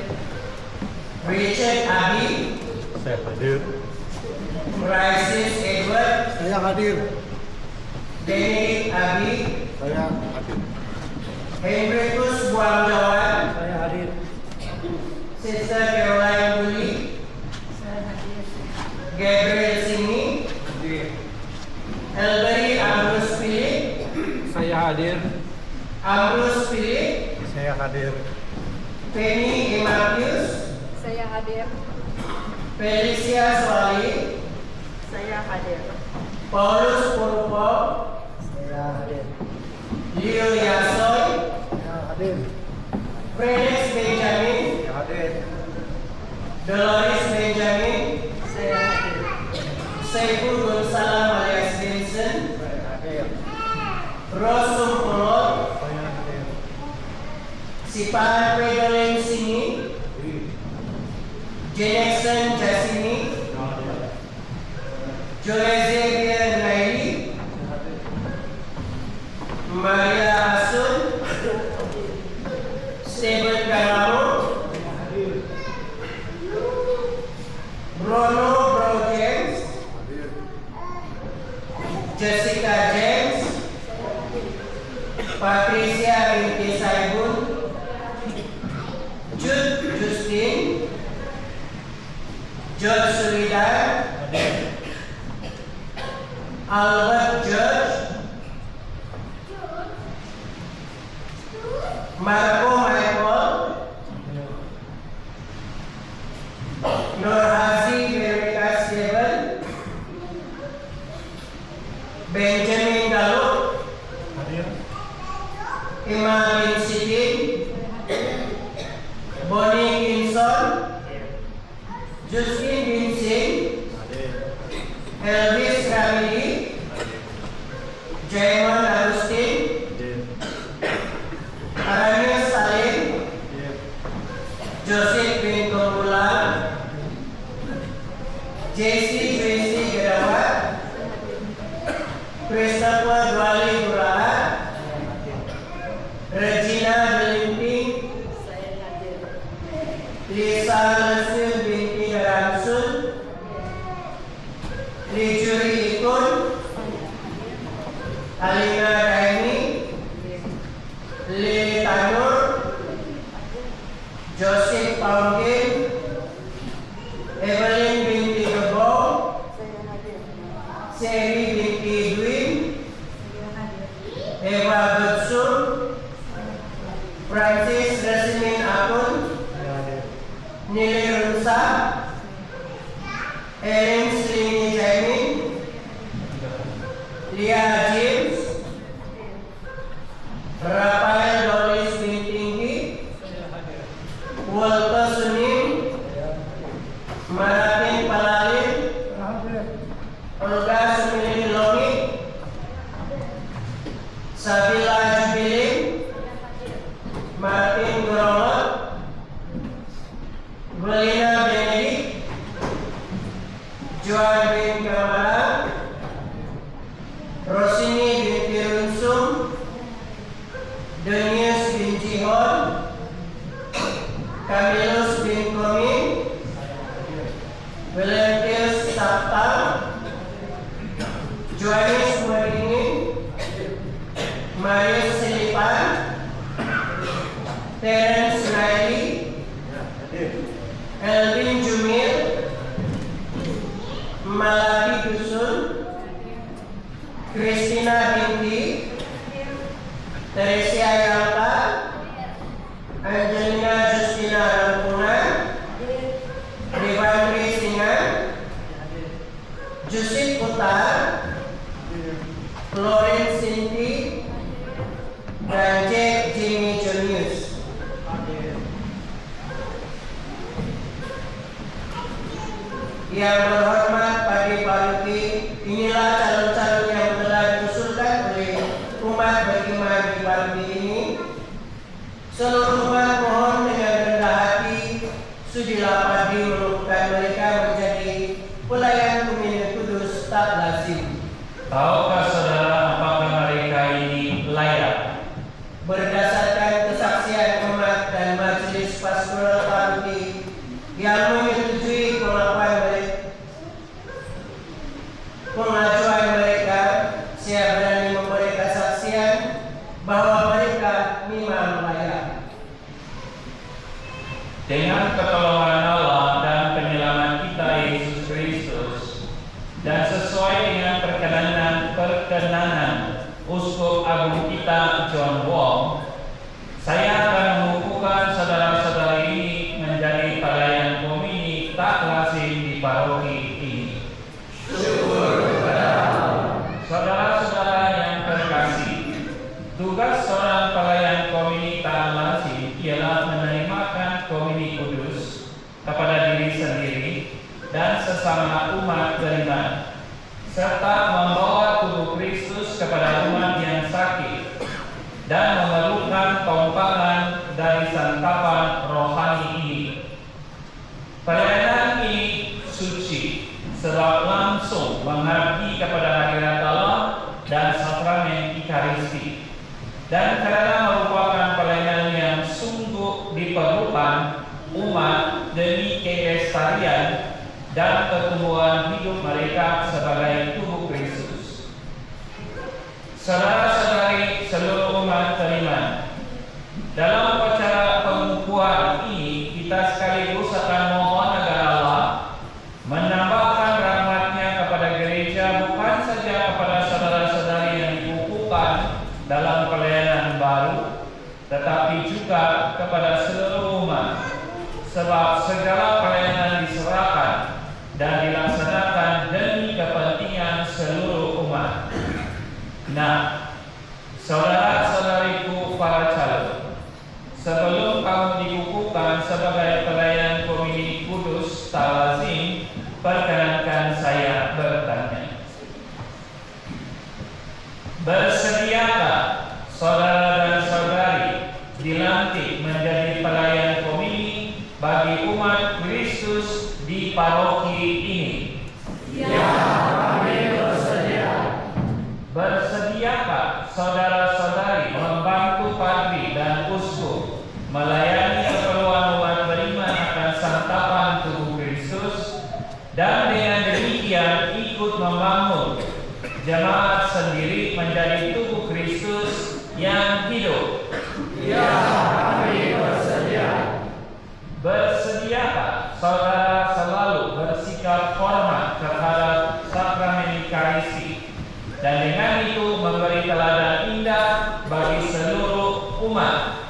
Richard Abi, Saya hadir. Francis Edward, Saya hadir. Benedict Abi, Saya hadir. Hendrikus Buangjawan, Saya hadir. Sister Caroline Bully, Gabriel Sini, Elberi Ambrus Philip, Saya hadir. Ambrus Philip, Saya hadir. Penny Imagius, Saya hadir. Felicia Swali, Saya hadir. Paulus Purwo, Saya hadir. Leo Yasoy, Saya hadir. Felix Benjamin, Saya hadir. Dolores Benjamin, Saya hadir. Saiful Gonsalam alias Vincent, Saya hadir. Rosum Pulot, Saya hadir. Sipan Pedolin Sini, Jenexon Jasini, Joleze Nairi, Maria Asun, Stephen Karamo, Bruno Bro James, Jessica James, Patricia binti Saibun, Jude Justin, George Sulidan, Albert George, Marco Michael, Nur Hazi Veronica Steven, Benjamin Galuk, Hadir. Imam bin Sidin, Bonnie Kinson, Justin bin Singh, Hadir. Elvis Ramili, Jaimon Agustin, Hadir. Aranius Salim, Hadir. Joseph bin Kumpulan, Jesse Tracy Gerawat, Christopher Dwali Burahat, Regina Delinting, Saya hadir. Lisa Lesil binti Ramsun, Licuri Ikun, Alina Daini, Lili Tanur, Joseph Paungkin, Evelyn binti Gebo, Saya hadir. Seri binti Dwin, Saya hadir. Eva Butsun, Francis Resmin Akun, Saya hadir. Nili Runsa, Erin Selini Jaimin, Lia James, Rafael Doris Bintinggi, Walter Sunim, Maratin Palalin, Olga Sumili Longi, Sabila Jubiling, Martin Guromot, Belina Benedict, Joan bin Kamara, Rosini binti Runsum, Denius bin Jihon, Camillus bin Komi, Valentius Sabta, Johannes Marini, Marius Selipan, Terence Riley, Elvin Jumil, Malaki Dusun, Christina Binti, Teresia Yalta, Angelina Justina Rampungan, Rivandri Singan, Jusip Putar, Florence Sinti, dan Jack Jimmy Junius. Yang berhormat Padi Paruki, inilah calon-calon yang telah diusulkan oleh umat beriman di Paruki ini. Seluruh umat mohon dengan rendah hati, sudilah Padi menentukan mereka menjadi pelayan Pemilihan Kudus tak lazim. Tahukah saudara apakah mereka ini layak? Berdasarkan kesaksian umat dan majelis pastoral pastoral paroki yang menyetujui pengajuan mereka, saya berani memberi kesaksian bahwa mereka memang layak. Dengan pertolongan Allah dan penyelamat kita Yesus Kristus, dan sesuai dengan perkenanan Uskup Agung kita John Wong, saya akan mengukuhkan saudara-saudari ini menjadi pelayan komuni tak lazim di paroki ini. Saudara-saudara yang terkasih, tugas seorang pelayan komuni tak lazim ialah menerimakan komuni kudus kepada diri sendiri dan sesama umat beriman, serta membawa tubuh Kristus kepada umat yang sakit dan memerlukan tumpangan dari santapan rohani ini. Pelayanan ini suci sebab langsung mengabdi kepada hadirat Allah dan sakramen Ekaristi, dan karena merupakan pelayanan yang sungguh diperlukan umat demi kelestarian dan pertumbuhan hidup mereka sebagai tubuh Kristus. Saudara-saudari seluruh umat beriman, dalam upacara pengukuhan ini kita sekaligus akan mohon agar Allah menambahkan rahmat-Nya kepada gereja, bukan saja kepada saudara-saudari yang dikukuhkan dalam pelayanan baru, tetapi juga kepada seluruh umat, sebab segala pelayanan diserahkan dan dilaksanakan demi kepentingan seluruh umat. Nah, saudara-saudariku para calon, sebelum kamu dikukuhkan sebagai pelayan komuni kudus tak lazim, perkenankan saya bertanya. Bersediakah saudara dan saudari dilantik menjadi pelayan komuni bagi umat Kristus di paroki ini? Ya, kami bersedia. Bersediakah saudara-saudari membantu padri dan uskup melayani keperluan umat beriman akan santapan tubuh Kristus, dan dengan demikian ikut membangun jemaat sendiri menjadi tubuh Kristus yang hidup? Ya, kami bersedia. Bersediakah saudara selalu bersikap hormat terhadap sakramen Ekaristi, dan dengan itu memberi teladan indah bagi seluruh umat?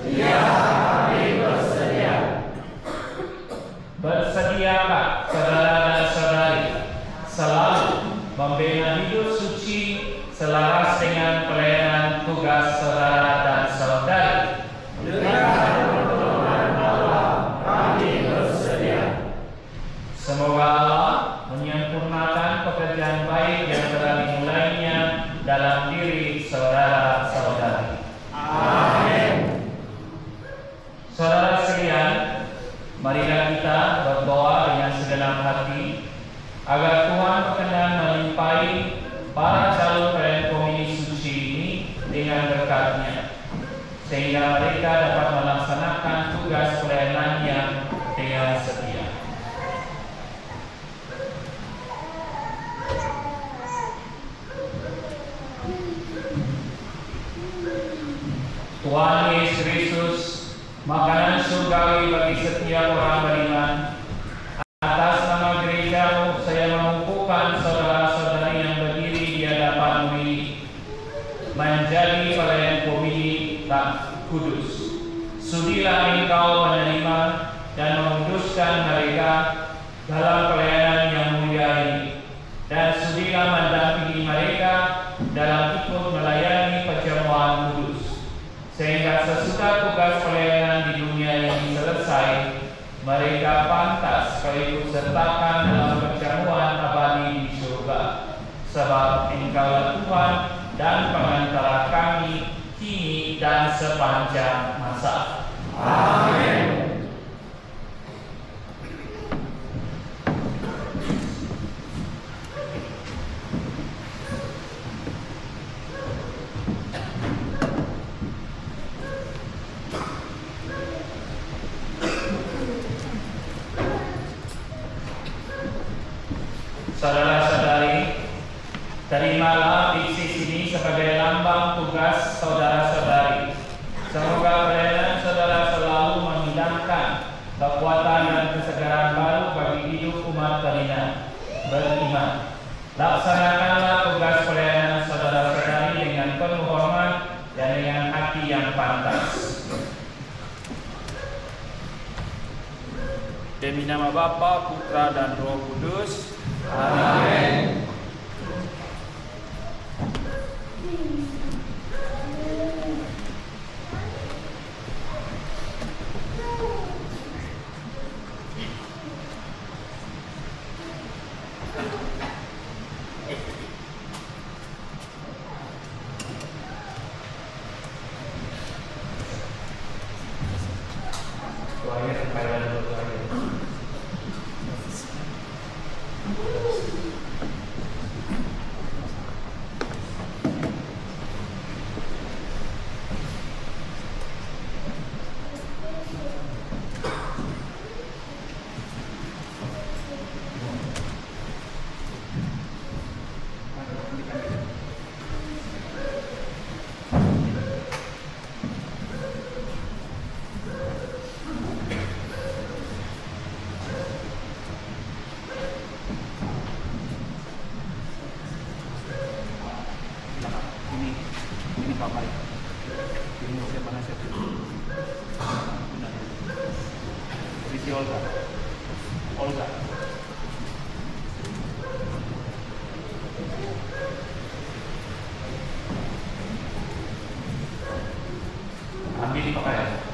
Ya, kami bersedia. Bersediakah saudara dan saudari selalu membina hidup suci selaras dengan pelayanan tugas saudara dan saudari? Dengan pertolongan Allah, kami bersedia. Semoga Allah menyempurnakan pekerjaan baik yang telah dimulainya dalam diri saudara-saudari. Amin. Saudara sekalian, marilah kita berdoa dengan segenap hati agar Tuhan berkenan melimpahi para calon pelayan komuni suci ini dengan berkat-Nya, sehingga mereka dapat melaksanakan tugas pelayanannya dengan setia. Tuhan Yesus Kristus, makanan surgawi bagi setiap orang beriman, atas nama gereja-Mu saya mengukuhkan saudara-saudari yang berdiri di hadapan-Mu ini menjadi pelayan komuni tak kudus. Sudilah Engkau menerima dan menguduskan mereka dalam pelayanan yang mulia ini, dan sudilah mendampingi mereka dalam ikut melayani perjamuan kudus, sehingga sesudah tugas pelayanan di dunia ini selesai, mereka pantas ikut sertakan dalam perjamuan abadi di surga, sebab Engkaulah Tuhan dan pengantara kami kini dan sepanjang masa. Amin. Saudara-saudari, terimalah diksi ini sebagai lambang tugas saudara-saudari. Semoga pelayanan saudara selalu menghidangkan kekuatan dan kesegaran baru bagi hidup umat Talina beriman. Laksanakanlah tugas pelayanan saudara-saudari dengan penuh hormat dan dengan hati yang pantas. Demi nama Bapa, Putra, dan Roh Kudus. Amin. Ini Pak Mari. Ini siapa nasihat? Sisi Olga. Olga. Ambil dipakai.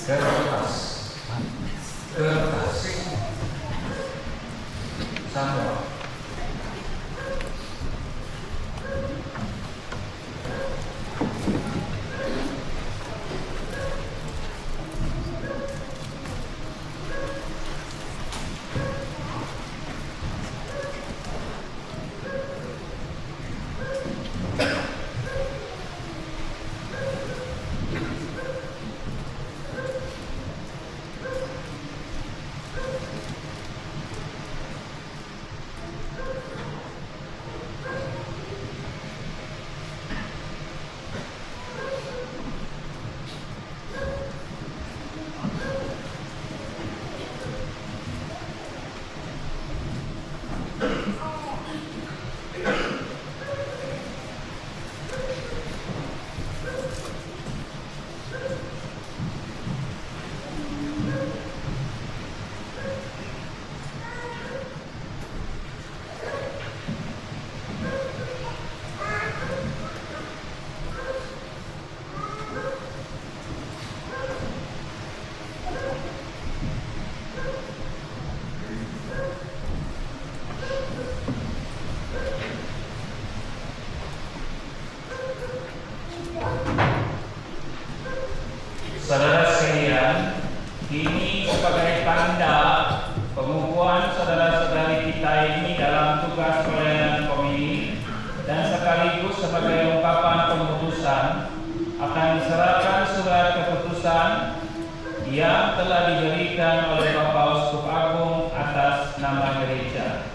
Kertas Samuel. Saudara sekalian, ini sebagai tanda pengukuhan saudara-saudari kita ini dalam tugas pelayanan komini dan sekaligus sebagai ungkapan pemutusan akan diserahkan surat keputusan yang telah diberikan oleh Bapak Uskup Agung atas nama gereja.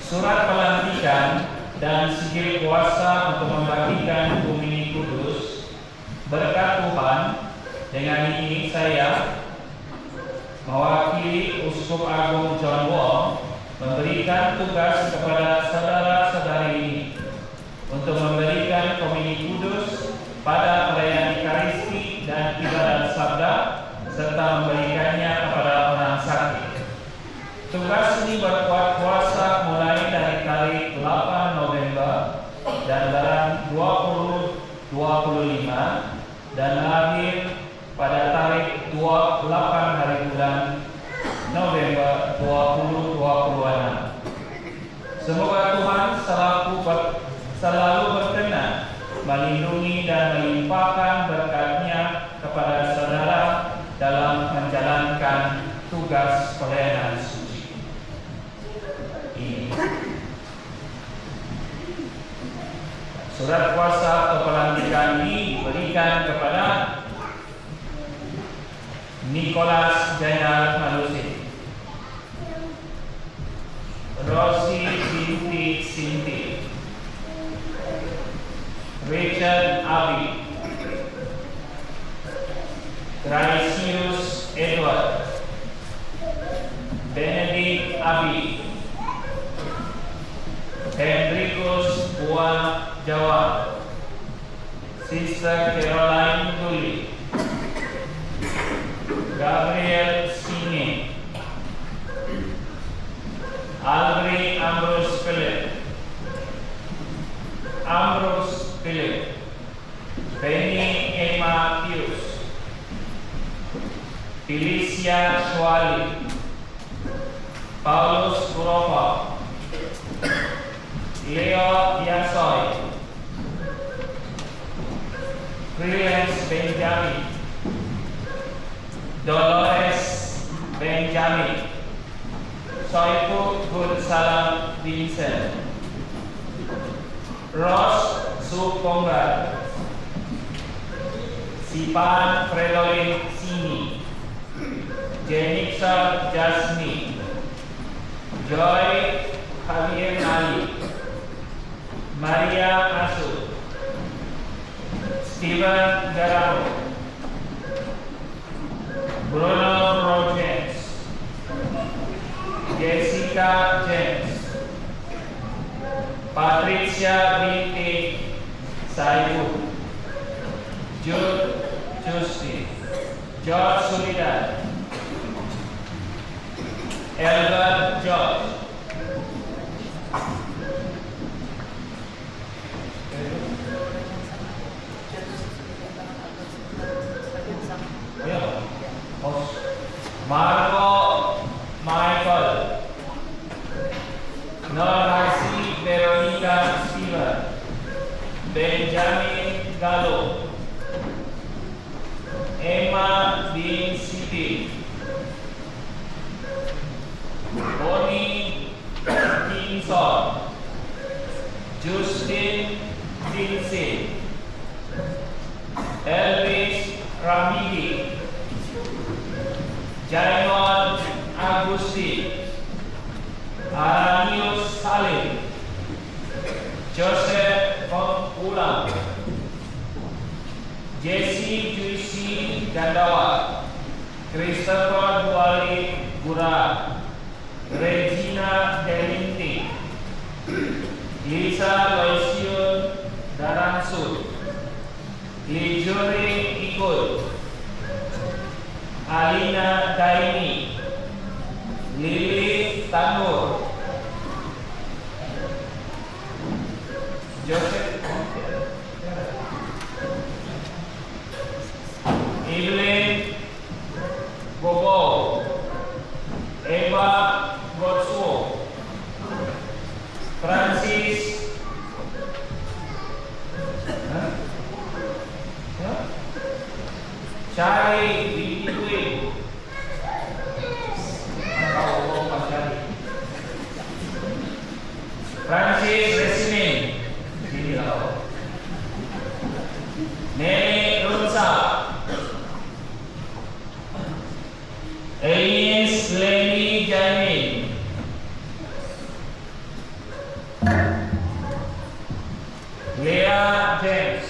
Surat pelantikan dan sigil kuasa untuk membagikan bumi kudus Berkat Tuhan, dengan ini saya mewakili Uskup Agung John Wall memberikan tugas kepada saudara-saudari ini untuk memberikan komuni kudus pada perayaan Ekaristi dan ibadat sabda serta memberikannya kepada orang sakit. Tugas ini berkuat kuasa mulai dari tarikh 8 November dan barang 2025 dan akhir pada tarikh 28 hari bulan November 2026. Semoga Tuhan selalu berkenan melindungi dan melimpahkan berkat-Nya kepada saudara dalam menjalankan tugas pelayanan suci ini. Surat kuasa atau pelantikan ini diberikan kepada Nicholas Jainal Malusi, Rosi binti Sinti, Richard Abi, Gracius Edward, Benedict Abi, Hendrikus Buah Jawa, Sister Caroline Duli, Gabriel Sine, Alvin Ambrose Philip, Penny Emma Pius, Felicia Suali, Paulus Kuropa, Leo Yasoy, Freelance Benjamin, Dolores Benjamin, Soipu Gunsalam Vincent, Ross Supongar, Sipan Freloin Sini, Jenixa Jasmine, Joy Javier Ali, Maria Asu, Steven Garamo, Bruno Rogers, Jessica James, Patricia binti Saibu, Jude Justin, George Sulidan, Albert George, Marco Michael, Norhasi Veronica Steven, Benjamin Gallo, Emma Bin Siti, Bonnie Kinson, Justin Lindsay, Elvis Ramidi, Jaimon Agusti, Aranius Salim, Joseph Von Ulang, Jesse Juicy Gandawa, Christopher Duali Gura, Regina Delinti, Lisa Loision Daransu, Lijuri Ikut, Alina Daini, Lili Tanur, Joseph Evelyn Bobo, Eva Gotsuo, Francis Charlie Bidui, Francis Resmin, Nelly Runsa, Elias Lenny Jamin, Leah James,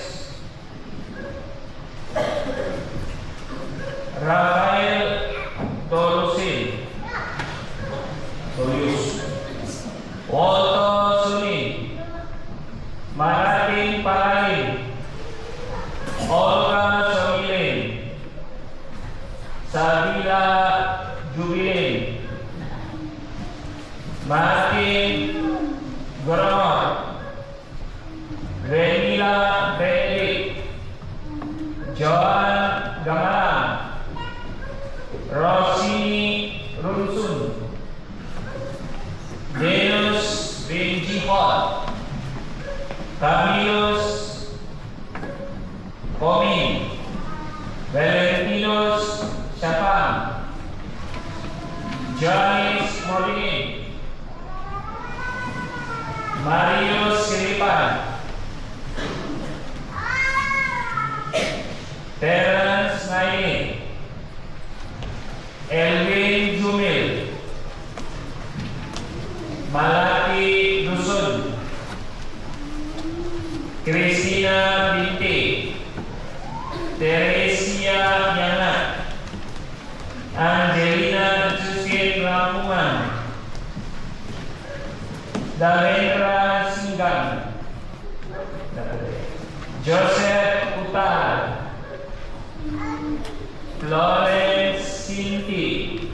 Marius Kelipan, Terence Naini, Elvin Jumil, Malaki Dusun, Kristina Binti, Teresia Yana, Angelina Justin Rampungan, Darendra Singgan, Joseph Utar, Florence Sinti,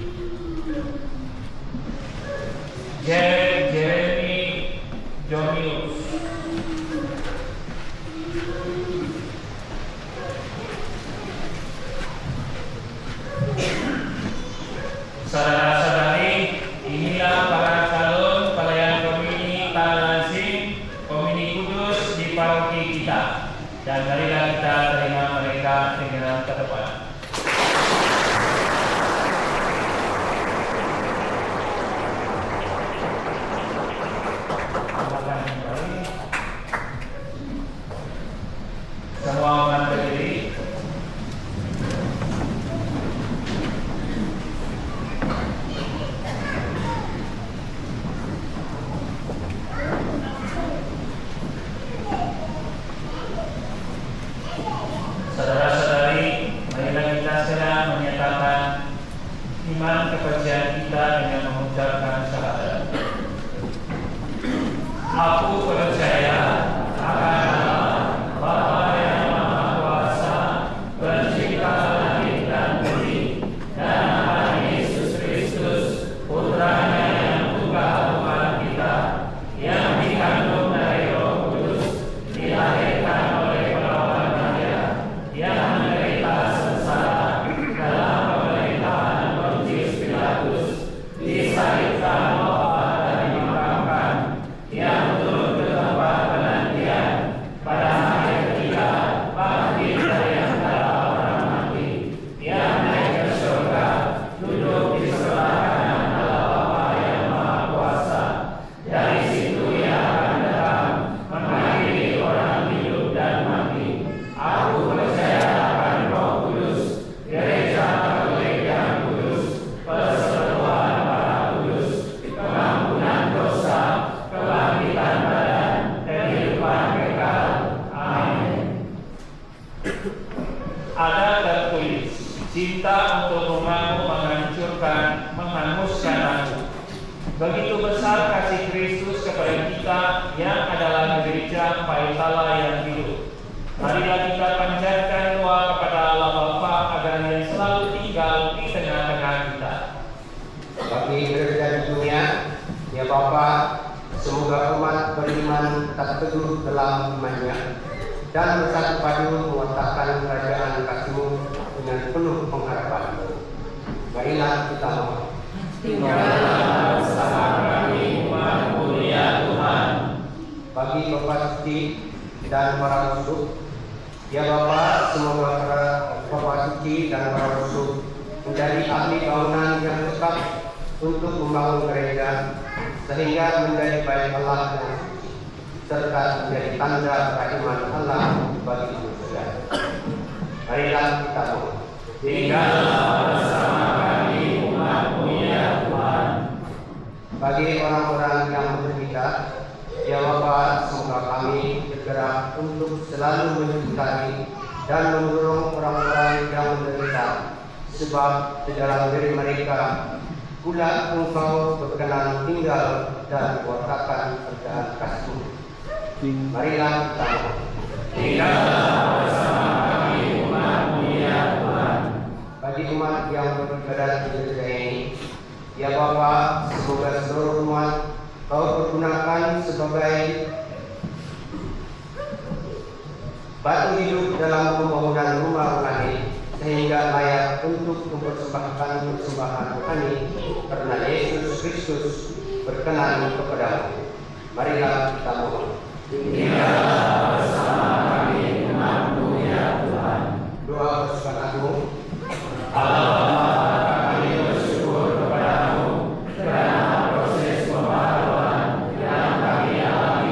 Jeremy Jonius, saudara-saudari, inilah para calon pelayan komini Tanazim, komini kudus di paroki kita. Dan marilah kita terima mereka dengan ketepatan. Semua orang berdiri. Saudara-saudari, marilah kita sedang menyatakan iman kepercayaan kita dengan mengucapkan syahadat. Aku percaya akan Allah, Bapa yang Maha Kuasa, Pencipta langit dan bumi, dan akan Yesus Kristus, Putranya yang tunggal Tuhan kita, yang dikandung dari Roh Kudus, dilahirkan oleh perawan Maria, yang menderita sengsara dalam pemerintahan Pontius Pilatus, disalibkan, wafat dan dimakamkan, yang turun ke tempat penantian, pada hari ketiga bangkit dari antara orang mati, yang naik ke surga, duduk di sebelah kanan Allah Bapa yang Maha Kuasa. Dari situ Ia akan datang menghadiri orang hidup dan mati. Aku percaya akan Roh Kudus, gereja Katolik yang kudus, persekutuan para kudus, pengampunan dosa, kebangkitan badan, kehidupan kekal. Amin. Ada tertulis, cinta untuk rumahmu menghancurkan, menghanguskan aku. Begitu besar kasih Kristus kepada kita yang adalah gereja Paitala yang hidup. Marilah kita panjatkan doa kepada Allah Bapa agar Ia selalu tinggal di tengah-tengah kita. Bagi gereja di dunia, ya Bapa, semoga umat beriman tetap teguh dalam imannya dan bersatu padu menguatkan kerajaan kasih-Mu dengan penuh pengharapan. Marilah kita mohon. Tinggallah bersama kami umat-Mu ya Tuhan. Bagi Bapak Suci dan para uskup, ya Bapa, semoga para Bapak Suci dan para uskup menjadi ahli bangunan yang tetap untuk membangun gereja sehingga menjadi bait Allah yang suci serta menjadi tanda keimanan Allah bagi manusia. Marilah kita mohon. Tinggallah bersama kami umat-Mu ya Tuhan. Bagi orang-orang yang menderita, ya Bapa, semoga kami bergerak untuk selalu mencintai dan mendorong orang-orang yang menderita, sebab di dalam diri mereka pula Engkau berkenan tinggal dan kuatkan kerjaan kasih-Mu. Marilah kita mohon. Tinggallah bersama kami umat-Mu ya Tuhan. Bagi umat yang beribadah di gereja ini, ya Bapa, semoga seluruh umat Kau pergunakan sebagai batu hidup dalam pembangunan rumah rohani sehingga layak untuk mempersembahkan persembahan rohani karena Yesus Kristus berkenan kepadamu. Marilah kita mohon. Tinggallah bersama kami umat-Mu ya Tuhan. Doa bersukan agung. Allah, kami bersyukur kepadamu karena proses pembaharuan yang kami alami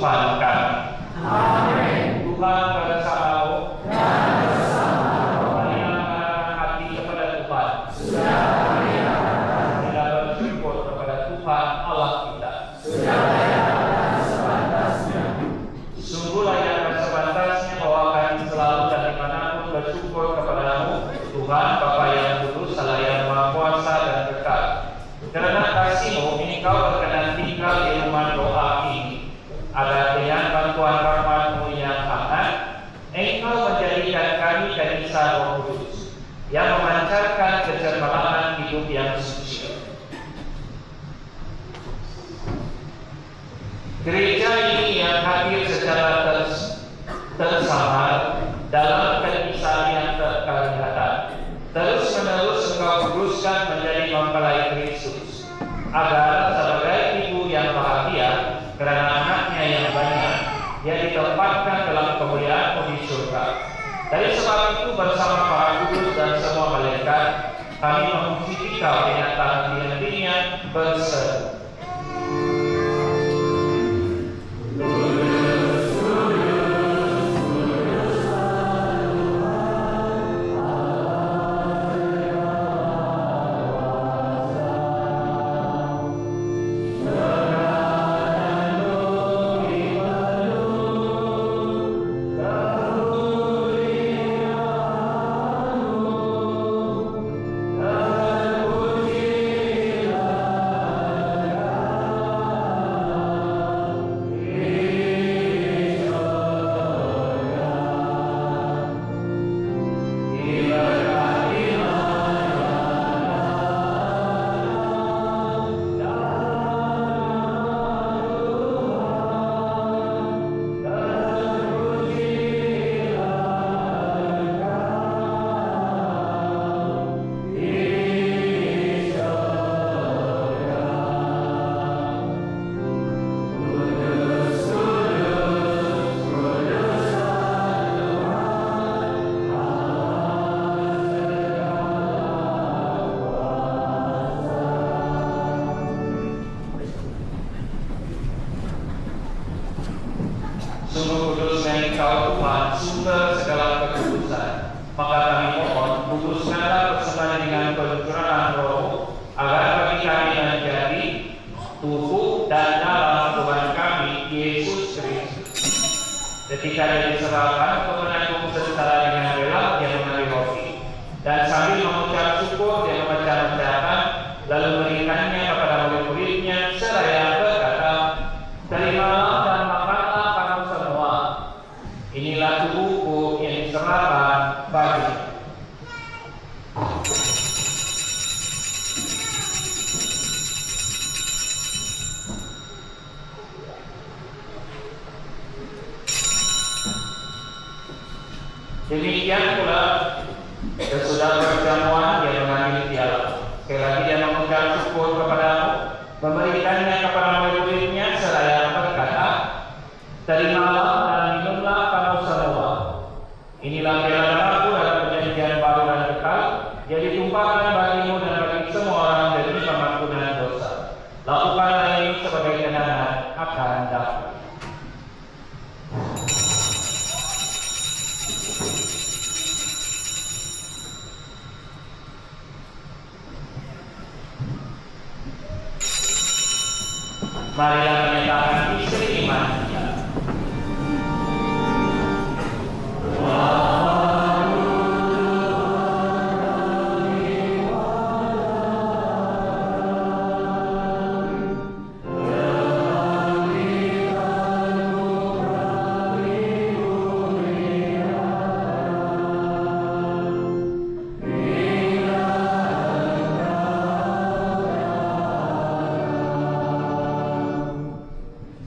Tuhan kami. Amin. Tuhan bersamamu. Dan bersamamu. Mari mengarahkan hati kepada Tuhan. Sudah kami arahkan. Kita bersyukur kepada Tuhan Allah kita. Sudah layak sepantasnya. Sungguh layak sepantasnya bahwa kami selalu dan dimanapun bersyukur kepadamu, Tuhan Bapa yang kudus, Allah yang Maha Kuasa dan kekal. Karena kasih-Mu, Engkau berkenan tinggal di rumah doa ini. Agar dengan bantuan rahmat-Mu yang hangat, Engkau menjadikan kami kanisa Roh Kudus yang memancarkan kecerdasan hidup yang suci. Gereja ini yang hadir secara tersamar dalam kenisaan yang terkelihatan, terus-menerus Engkau kuduskan menjadi mempelai Kristus, agar sebagai ibu yang bahagia karena anaknya yang banyak, yang ditempatkan dalam kemuliaan di surga. Dari sebab itu bersama para kudus dan semua malaikat, kami memuji Engkau dengan tangan hati-hatinya berseru. Ketika dia diserahkan ke penanggung secara dengan rela, dia mengambil roti dan sambil mengucap syukur dia memecah-mecahkan lalu memberikannya kepada murid-muridnya seraya berkata, "Terimalah dan makanlah kamu semua. Inilah tubuhku yang diserahkan bagimu." Demikian pula sesudah perjamuan dia mengambil piala. Sekali lagi dia mengucap syukur kepadamu, memberikannya kepada murid-muridnya seraya berkata, "Terimalah dan minumlah kamu semua. Inilah piala darahku dalam perjanjian baru dan kekal, yang ditumpahkan bagimu dan bagi semua orang demi pengampunan dosa. Lakukanlah ini sebagai kenangan akan daku." Marilah menyatakan istri imannya.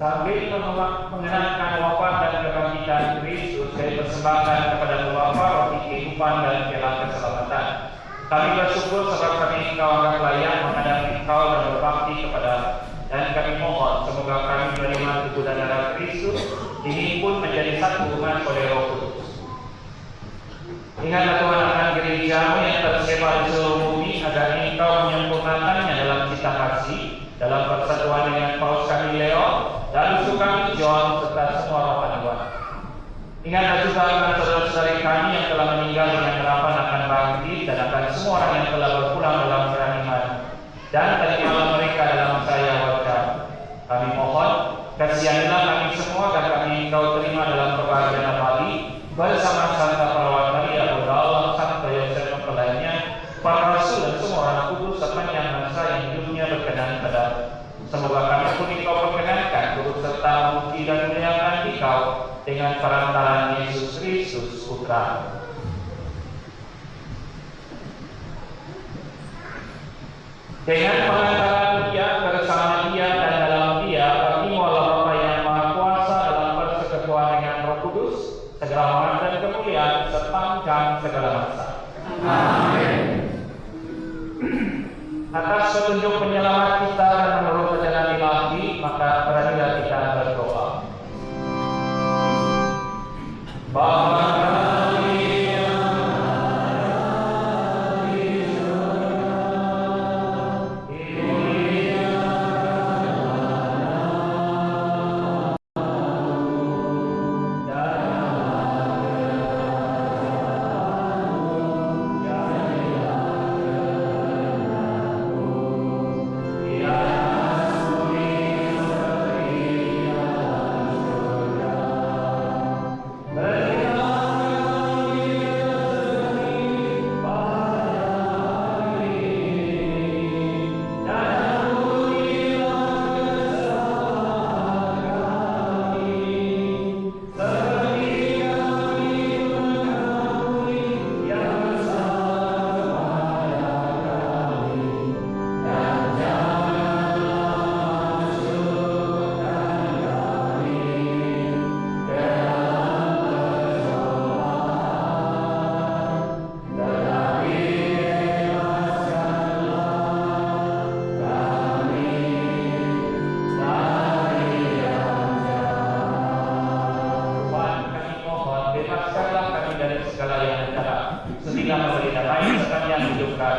Sambil mengenangkan wafat dan kebangkitan Kristus, kami persembahkan kepada Bapa roti kehidupan dan piala keselamatan. Kami bersyukur sebab kami Engkau anggap layak menghadapi Engkau dan berbakti kepada, dan kami mohon semoga kami menerima tubuh dan darah Kristus dihimpun menjadi satu umat oleh Roh Kudus. Ingatlah Tuhan akan gerejamu yang tersebar di seluruh bumi agar Engkau menyempurnakannya dalam cita kasih, dalam persatuan dengan Paus kami Leo dan Bisu kami John serta semua roh Tuhan. Ingatlah juga akan saudara-saudari kami yang telah meninggal dengan harapan akan bangkit dan akan semua orang yang telah berpulang dalam iman, dan terimalah mereka dalam saya wajah. Kami mohon kasihanilah kami semua dan kami Engkau terima dalam kebahagiaan abadi bersama Santa Perawat Maria, Bunda Allah, Santa Yosef mempelainya, para rasul dan semua orang kudus sepanjang masa yang hidupnya berkenan padamu. Semoga kami pun Engkau perkenankan turut serta memuji dan memuliakan Engkau dengan perantaraan Yesus Kristus Putra. Dengan perantaraan Dia, bersama Dia dan dalam Dia, bagimu Allah Bapa yang Maha Kuasa dalam persekutuan dengan Roh Kudus, segala hormat dan kemuliaan sepanjang segala masa. Amin. Atas petunjuk penyelamat kita dan menurut perjalanan ilahi, maka beranilah kita berdoa. Bapa kami yang ada di surga,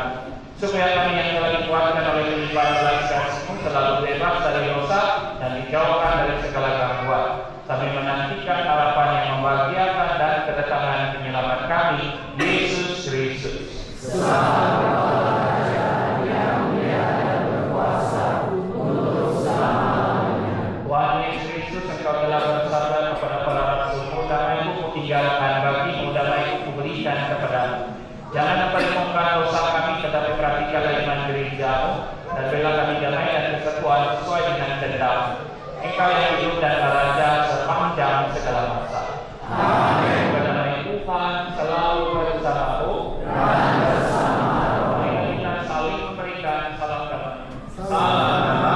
supaya kami yang telah dikuatkan oleh limpahan belas kasih-Mu selalu bebas dari dosa dan dijauhkan dari segala gangguan, sambil menantikan harapan yang membahagiakan dan kedatangan penyelamat kami, Yesus Kristus. Tuhan Yesus Kristus, Engkau telah bersabda kepada para rasul-Mu tinggalkan, bagimu damai kuberikan kepadamu. Jangan pertemukan dosa kami, tetapi perhatikanlah iman gerejamu, dan bela kami damai dan kesatuan sesuai dengan kehendak-Mu. Engkau yang hidup dan raja sepanjang segala masa. Amin. Damai Tuhan selalu bersamamu dan bersama. Mari kita saling memberikan salam damai. Salam damai.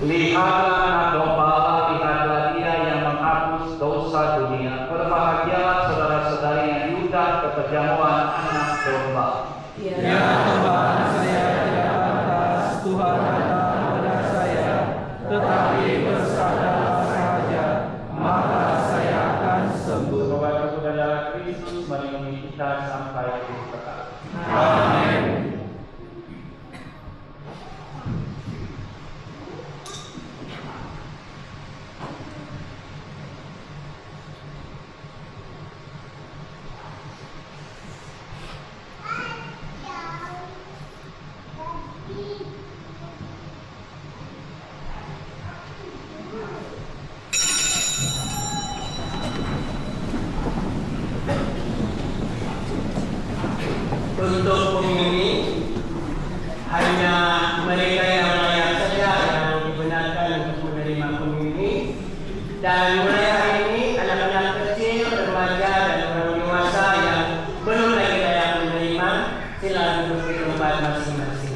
Lihatlah anak domba Allah, lihatlah Dia yang menghapus dosa dunia. Berbahagialah saudara-saudari yang diundang ke perjamuan anak domba. Ya Tuhan, saya tidak pantas, Tuhan kata kepada saya, tetapi bersabdalah saja, maka saya akan sembuh. Bertobat kepada darah Kristus melindungi kita sampai akhir kekal. Amin. Untuk pemilu ini hanya mereka yang layak saja yang dibenarkan untuk menerima pemilu ini, dan mulai hari ini anak-anak kecil, remaja dan orang dewasa yang belum lagi layak menerima silakan duduk di tempat masing-masing.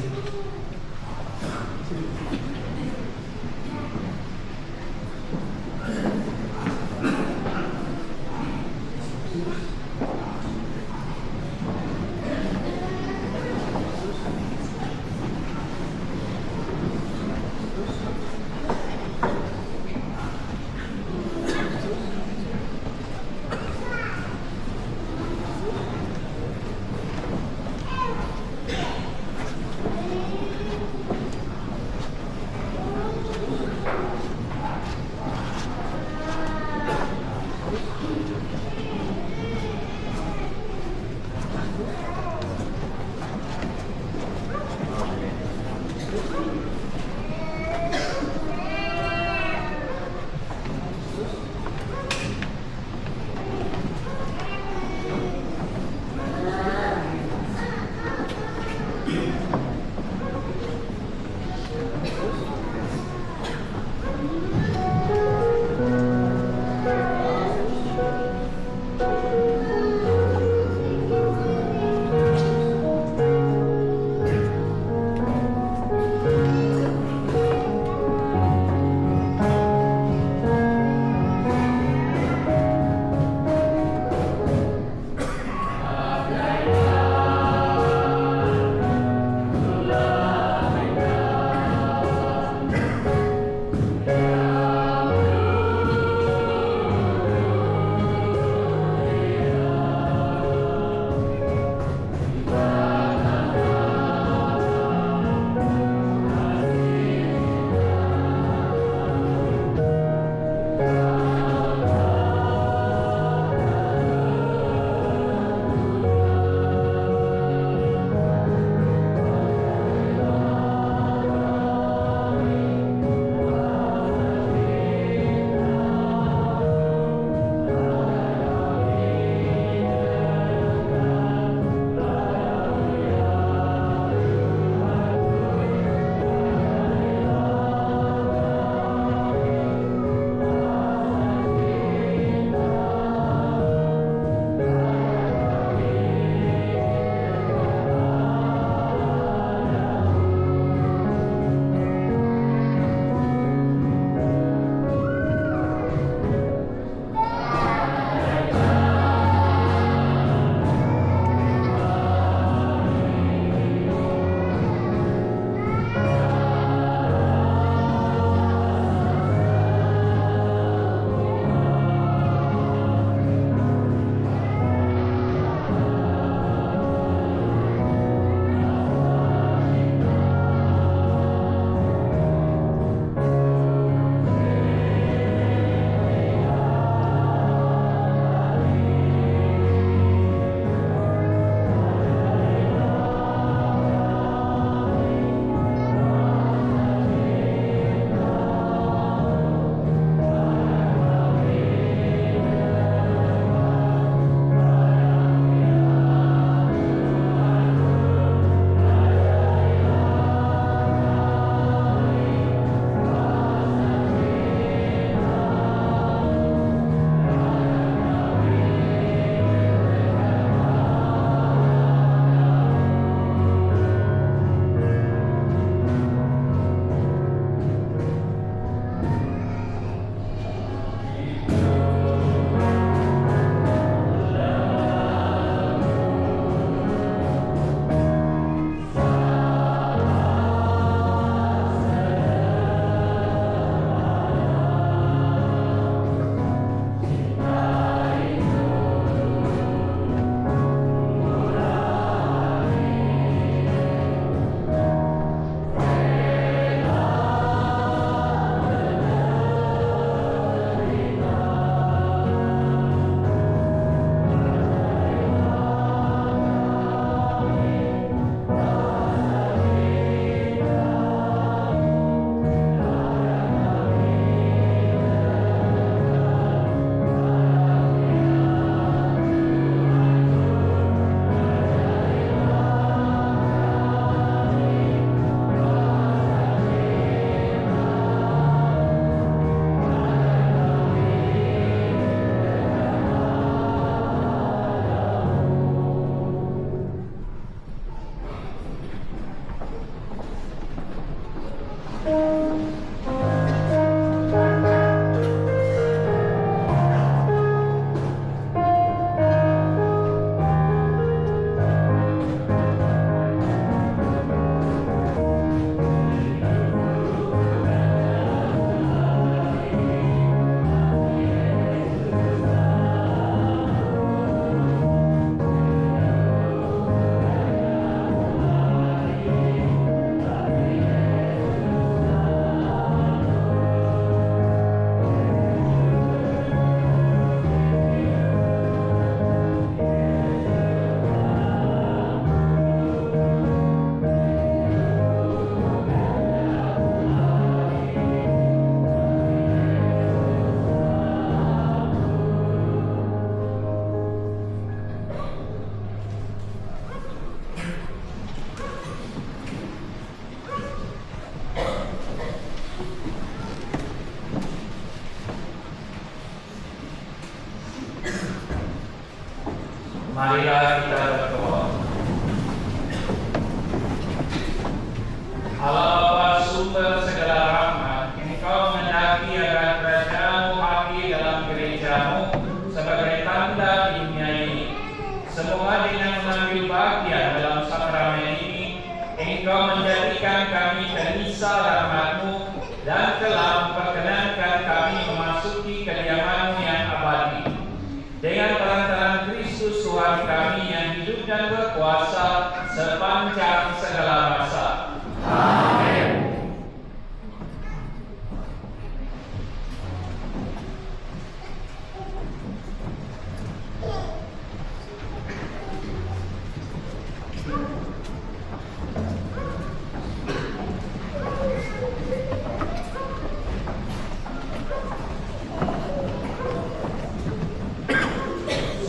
Marilah kita berdoa. Allah Bapa sumber segala rahmat, Engkau menghendaki agar kerajaan-Mu hadir dalam gereja-Mu sebagai tanda di dunia ini. Semoga dengan mengambil bagian dalam sakramen ini, Engkau menjadikan kami penisa rahmat-Mu dan telah memperkenankan kami memasuki kediaman-Mu yang abadi. Dengan perantaraan Kristus Tuhan kami yang hidup dan berkuasa sepanjang segala masa. Amin.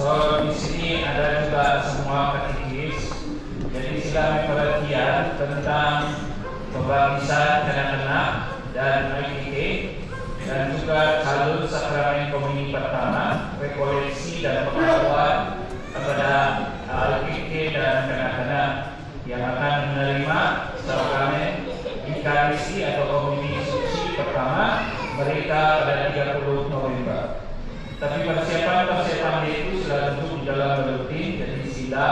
So di sini ada juga semua katekis. Jadi silakan perhatian tentang pembaptisan anak-anak dan IPK dan juga calon sakramen komuni pertama, rekoleksi dan pengakuan kepada IPK dan anak-anak yang akan menerima sakramen Ekaristi atau komuni suci pertama mereka pada 30 November. Tapi persiapan itu sudah tentu di dalam rutin, jadi sila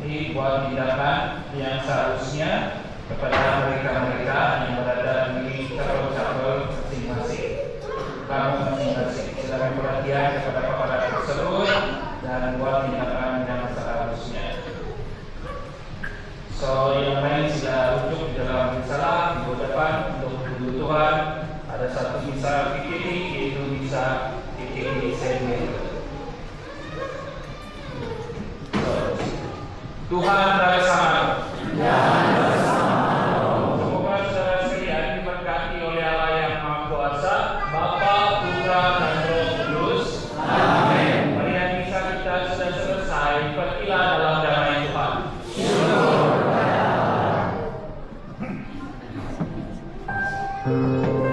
dibuat tindakan yang seharusnya kepada mereka-mereka yang berada di cabang-cabang masing-masing. Kamu masing-masing silakan perhatian kepada kepada tersebut dan buat tindakan yang seharusnya. So yang lain sudah rujuk di dalam risalah di depan untuk kebutuhan. Ada satu bisa PKD yaitu bisa PKD sendiri. Tuhan bersama. Semoga saudara sekalian diberkati oleh Allah yang Maha Kuasa, Bapa, Putra, dan Roh Kudus. Amin. Mari misa kita sudah selesai. Pergilah dalam damai Tuhan. Syukur.